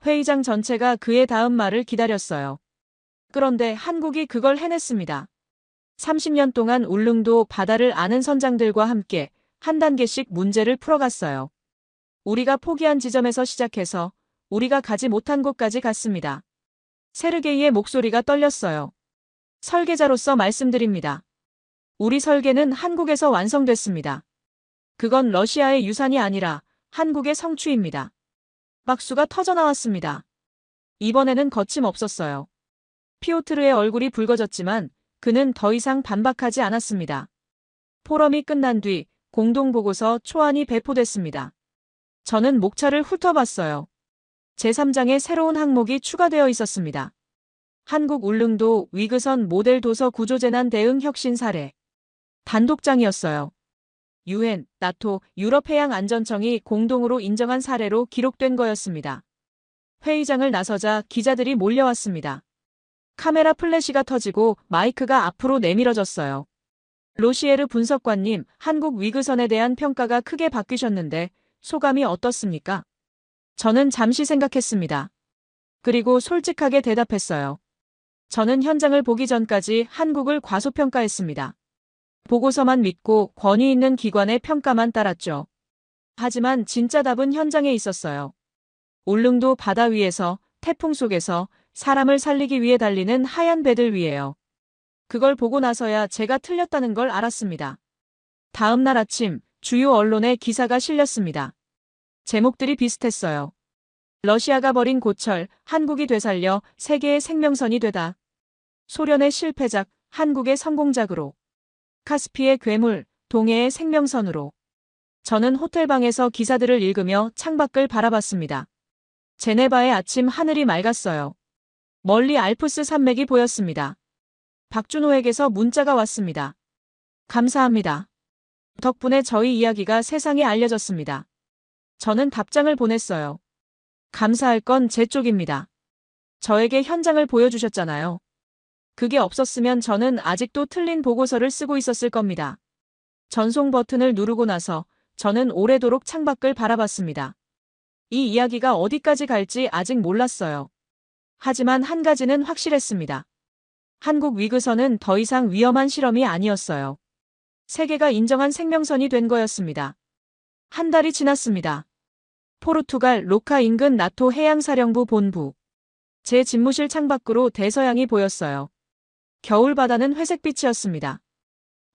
회의장 전체가 그의 다음 말을 기다렸어요. 그런데 한국이 그걸 해냈습니다. 30년 동안 울릉도 바다를 아는 선장들과 함께 한 단계씩 문제를 풀어갔어요. 우리가 포기한 지점에서 시작해서 우리가 가지 못한 곳까지 갔습니다. 세르게이의 목소리가 떨렸어요. 설계자로서 말씀드립니다. 우리 설계는 한국에서 완성됐습니다. 그건 러시아의 유산이 아니라 한국의 성취입니다. 박수가 터져나왔습니다. 이번에는 거침없었어요. 피오트르의 얼굴이 붉어졌지만 그는 더 이상 반박하지 않았습니다. 포럼이 끝난 뒤 공동보고서 초안이 배포됐습니다. 저는 목차를 훑어봤어요. 제3장에 새로운 항목이 추가되어 있었습니다. 한국 울릉도 위그선 모델 도서 구조재난 대응 혁신 사례. 단독장이었어요. UN, 나토, 유럽해양안전청이 공동으로 인정한 사례로 기록된 거였습니다. 회의장을 나서자 기자들이 몰려왔습니다. 카메라 플래시가 터지고 마이크가 앞으로 내밀어졌어요. 로시에르 분석관님, 한국 위그선에 대한 평가가 크게 바뀌셨는데 소감이 어떻습니까? 저는 잠시 생각했습니다. 그리고 솔직하게 대답했어요. 저는 현장을 보기 전까지 한국을 과소평가했습니다. 보고서만 믿고 권위 있는 기관의 평가만 따랐죠. 하지만 진짜 답은 현장에 있었어요. 울릉도 바다 위에서, 태풍 속에서 사람을 살리기 위해 달리는 하얀 배들 위에요. 그걸 보고 나서야 제가 틀렸다는 걸 알았습니다. 다음 날 아침 주요 언론에 기사가 실렸습니다. 제목들이 비슷했어요. 러시아가 벌인 고철, 한국이 되살려 세계의 생명선이 되다. 소련의 실패작, 한국의 성공작으로. 카스피의 괴물, 동해의 생명선으로. 저는 호텔방에서 기사들을 읽으며 창밖을 바라봤습니다. 제네바의 아침 하늘이 맑았어요. 멀리 알프스 산맥이 보였습니다. 박준호에게서 문자가 왔습니다. 감사합니다. 덕분에 저희 이야기가 세상에 알려졌습니다. 저는 답장을 보냈어요. 감사할 건 제 쪽입니다. 저에게 현장을 보여주셨잖아요. 그게 없었으면 저는 아직도 틀린 보고서를 쓰고 있었을 겁니다. 전송 버튼을 누르고 나서 저는 오래도록 창밖을 바라봤습니다. 이 이야기가 어디까지 갈지 아직 몰랐어요. 하지만 한 가지는 확실했습니다. 한국 위그선은 더 이상 위험한 실험이 아니었어요. 세계가 인정한 생명선이 된 거였습니다. 한 달이 지났습니다. 포르투갈 로카 인근 나토 해양사령부 본부. 제 집무실 창밖으로 대서양이 보였어요. 겨울 바다는 회색빛이었습니다.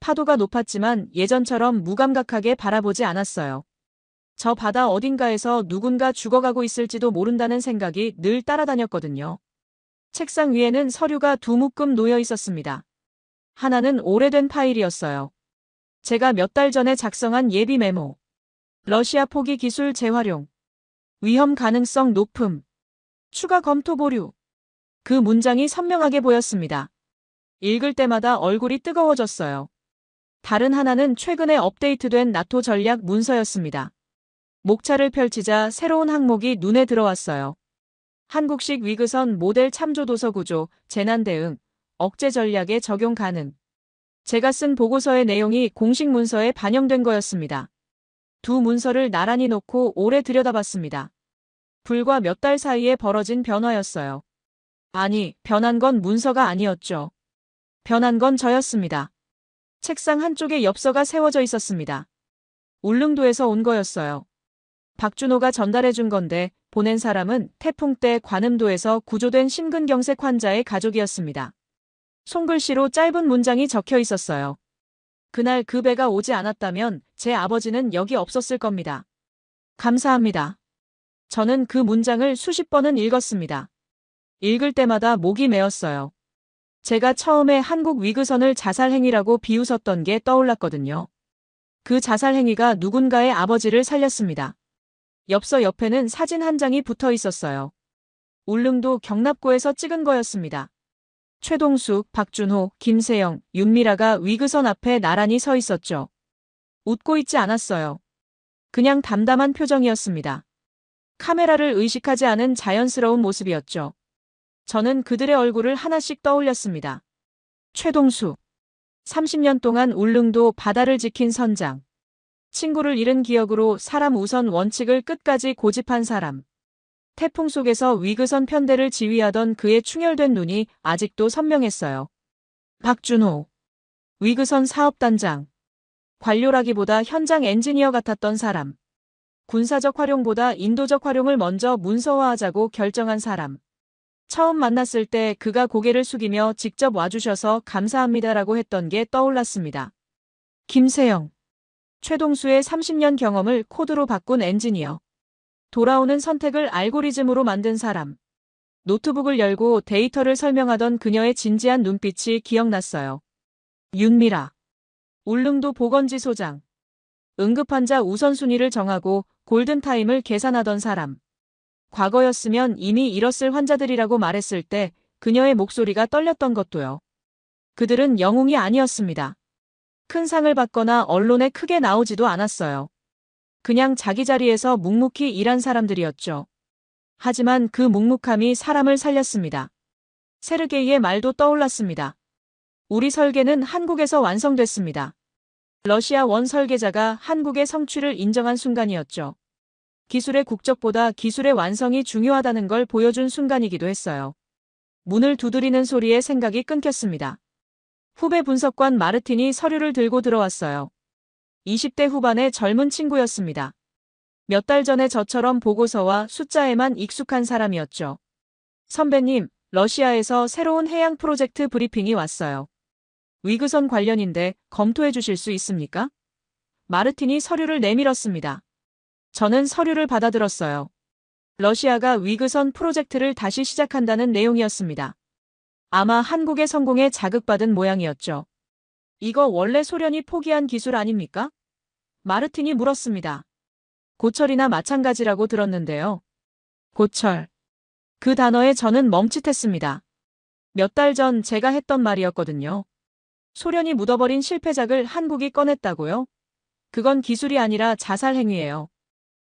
파도가 높았지만 예전처럼 무감각하게 바라보지 않았어요. 저 바다 어딘가에서 누군가 죽어가고 있을지도 모른다는 생각이 늘 따라다녔거든요. 책상 위에는 서류가 두 묶음 놓여 있었습니다. 하나는 오래된 파일이었어요. 제가 몇 달 전에 작성한 예비 메모. 러시아 포기 기술 재활용. 위험 가능성 높음. 추가 검토 보류. 그 문장이 선명하게 보였습니다. 읽을 때마다 얼굴이 뜨거워졌어요. 다른 하나는 최근에 업데이트된 나토 전략 문서였습니다. 목차를 펼치자 새로운 항목이 눈에 들어왔어요. 한국식 위그선 모델 참조 도서 구조, 재난 대응, 억제 전략에 적용 가능. 제가 쓴 보고서의 내용이 공식 문서에 반영된 거였습니다. 두 문서를 나란히 놓고 오래 들여다봤습니다. 불과 몇 달 사이에 벌어진 변화였어요. 아니, 변한 건 문서가 아니었죠. 변한 건 저였습니다. 책상 한쪽에 엽서가 세워져 있었습니다. 울릉도에서 온 거였어요. 박준호가 전달해준 건데 보낸 사람은 태풍 때 관음도에서 구조된 심근경색 환자의 가족이었습니다. 손글씨로 짧은 문장이 적혀 있었어요. 그날 그 배가 오지 않았다면 제 아버지는 여기 없었을 겁니다. 감사합니다. 저는 그 문장을 수십 번은 읽었습니다. 읽을 때마다 목이 메었어요. 제가 처음에 한국 위그선을 자살행위라고 비웃었던 게 떠올랐거든요. 그 자살행위가 누군가의 아버지를 살렸습니다. 엽서 옆에는 사진 한 장이 붙어 있었어요. 울릉도 경납고에서 찍은 거였습니다. 최동숙, 박준호, 김세영, 윤미라가 위그선 앞에 나란히 서 있었죠. 웃고 있지 않았어요. 그냥 담담한 표정이었습니다. 카메라를 의식하지 않은 자연스러운 모습이었죠. 저는 그들의 얼굴을 하나씩 떠올렸습니다. 최동숙. 30년 동안 울릉도 바다를 지킨 선장. 친구를 잃은 기억으로 사람 우선 원칙을 끝까지 고집한 사람. 태풍 속에서 위그선 편대를 지휘하던 그의 충혈된 눈이 아직도 선명했어요. 박준호. 위그선 사업단장. 관료라기보다 현장 엔지니어 같았던 사람. 군사적 활용보다 인도적 활용을 먼저 문서화하자고 결정한 사람. 처음 만났을 때 그가 고개를 숙이며 직접 와주셔서 감사합니다라고 했던 게 떠올랐습니다. 김세영. 최동수의 30년 경험을 코드로 바꾼 엔지니어. 돌아오는 선택을 알고리즘으로 만든 사람. 노트북을 열고 데이터를 설명하던 그녀의 진지한 눈빛이 기억났어요. 윤미라. 울릉도 보건지 소장. 응급환자 우선순위를 정하고 골든타임을 계산하던 사람. 과거였으면 이미 잃었을 환자들이라고 말했을 때 그녀의 목소리가 떨렸던 것도요. 그들은 영웅이 아니었습니다. 큰 상을 받거나 언론에 크게 나오지도 않았어요. 그냥 자기 자리에서 묵묵히 일한 사람들이었죠. 하지만 그 묵묵함이 사람을 살렸습니다. 세르게이의 말도 떠올랐습니다. 우리 설계는 한국에서 완성됐습니다. 러시아 원 설계자가 한국의 성취를 인정한 순간이었죠. 기술의 국적보다 기술의 완성이 중요하다는 걸 보여준 순간이기도 했어요. 문을 두드리는 소리에 생각이 끊겼습니다. 후배 분석관 마르틴이 서류를 들고 들어왔어요. 20대 후반의 젊은 친구였습니다. 몇 달 전에 저처럼 보고서와 숫자에만 익숙한 사람이었죠. 선배님, 러시아에서 새로운 해양 프로젝트 브리핑이 왔어요. 위그선 관련인데 검토해 주실 수 있습니까? 마르틴이 서류를 내밀었습니다. 저는 서류를 받아들었어요. 러시아가 위그선 프로젝트를 다시 시작한다는 내용이었습니다. 아마 한국의 성공에 자극받은 모양이었죠. 이거 원래 소련이 포기한 기술 아닙니까? 마르틴이 물었습니다. 고철이나 마찬가지라고 들었는데요. 고철. 그 단어에 저는 멈칫했습니다. 몇 달 전 제가 했던 말이었거든요. 소련이 묻어버린 실패작을 한국이 꺼냈다고요? 그건 기술이 아니라 자살 행위예요.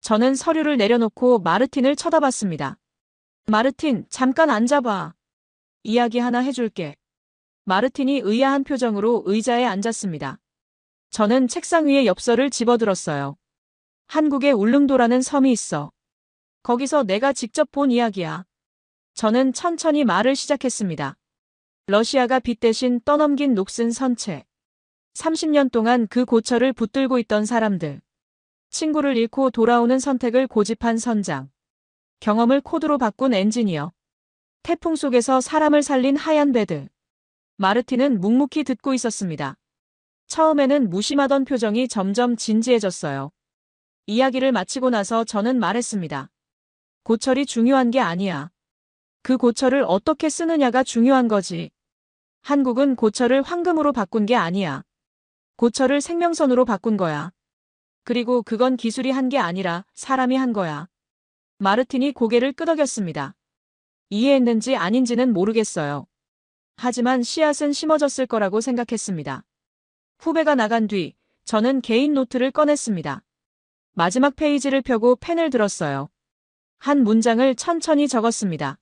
저는 서류를 내려놓고 마르틴을 쳐다봤습니다. 마르틴, 잠깐 앉아봐. 이야기 하나 해줄게. 마르틴이 의아한 표정으로 의자에 앉았습니다. 저는 책상 위에 엽서를 집어들었어요. 한국에 울릉도라는 섬이 있어. 거기서 내가 직접 본 이야기야. 저는 천천히 말을 시작했습니다. 러시아가 빚 대신 떠넘긴 녹슨 선체. 30년 동안 그 고철을 붙들고 있던 사람들. 친구를 잃고 돌아오는 선택을 고집한 선장. 경험을 코드로 바꾼 엔지니어. 태풍 속에서 사람을 살린 하얀 배들. 마르틴은 묵묵히 듣고 있었습니다. 처음에는 무심하던 표정이 점점 진지해졌어요. 이야기를 마치고 나서 저는 말했습니다. 고철이 중요한 게 아니야. 그 고철을 어떻게 쓰느냐가 중요한 거지. 한국은 고철을 황금으로 바꾼 게 아니야. 고철을 생명선으로 바꾼 거야. 그리고 그건 기술이 한 게 아니라 사람이 한 거야. 마르틴이 고개를 끄덕였습니다. 이해했는지 아닌지는 모르겠어요. 하지만 씨앗은 심어졌을 거라고 생각했습니다. 후배가 나간 뒤 저는 개인 노트를 꺼냈습니다. 마지막 페이지를 펴고 펜을 들었어요. 한 문장을 천천히 적었습니다.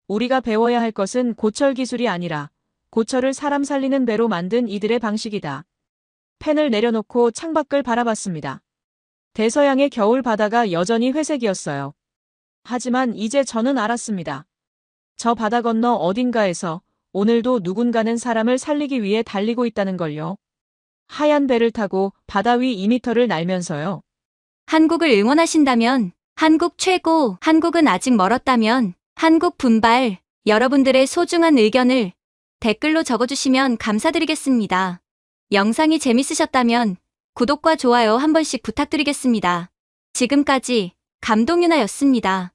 우리가 배워야 할 것은 고철 기술이 아니라 고철을 사람 살리는 배로 만든 이들의 방식이다. 펜을 내려놓고 창밖을 바라봤습니다. 대서양의 겨울 바다가 여전히 회색이었어요. 하지만 이제 저는 알았습니다. 저 바다 건너 어딘가에서 오늘도 누군가는 사람을 살리기 위해 달리고 있다는 걸요. 하얀 배를 타고 바다 위 2미터를 날면서요. 한국을 응원하신다면, 한국 최고, 한국은 아직 멀었다면, 한국 분발, 여러분들의 소중한 의견을 댓글로 적어주시면 감사드리겠습니다. 영상이 재밌으셨다면 구독과 좋아요 한 번씩 부탁드리겠습니다. 지금까지 감동유나였습니다.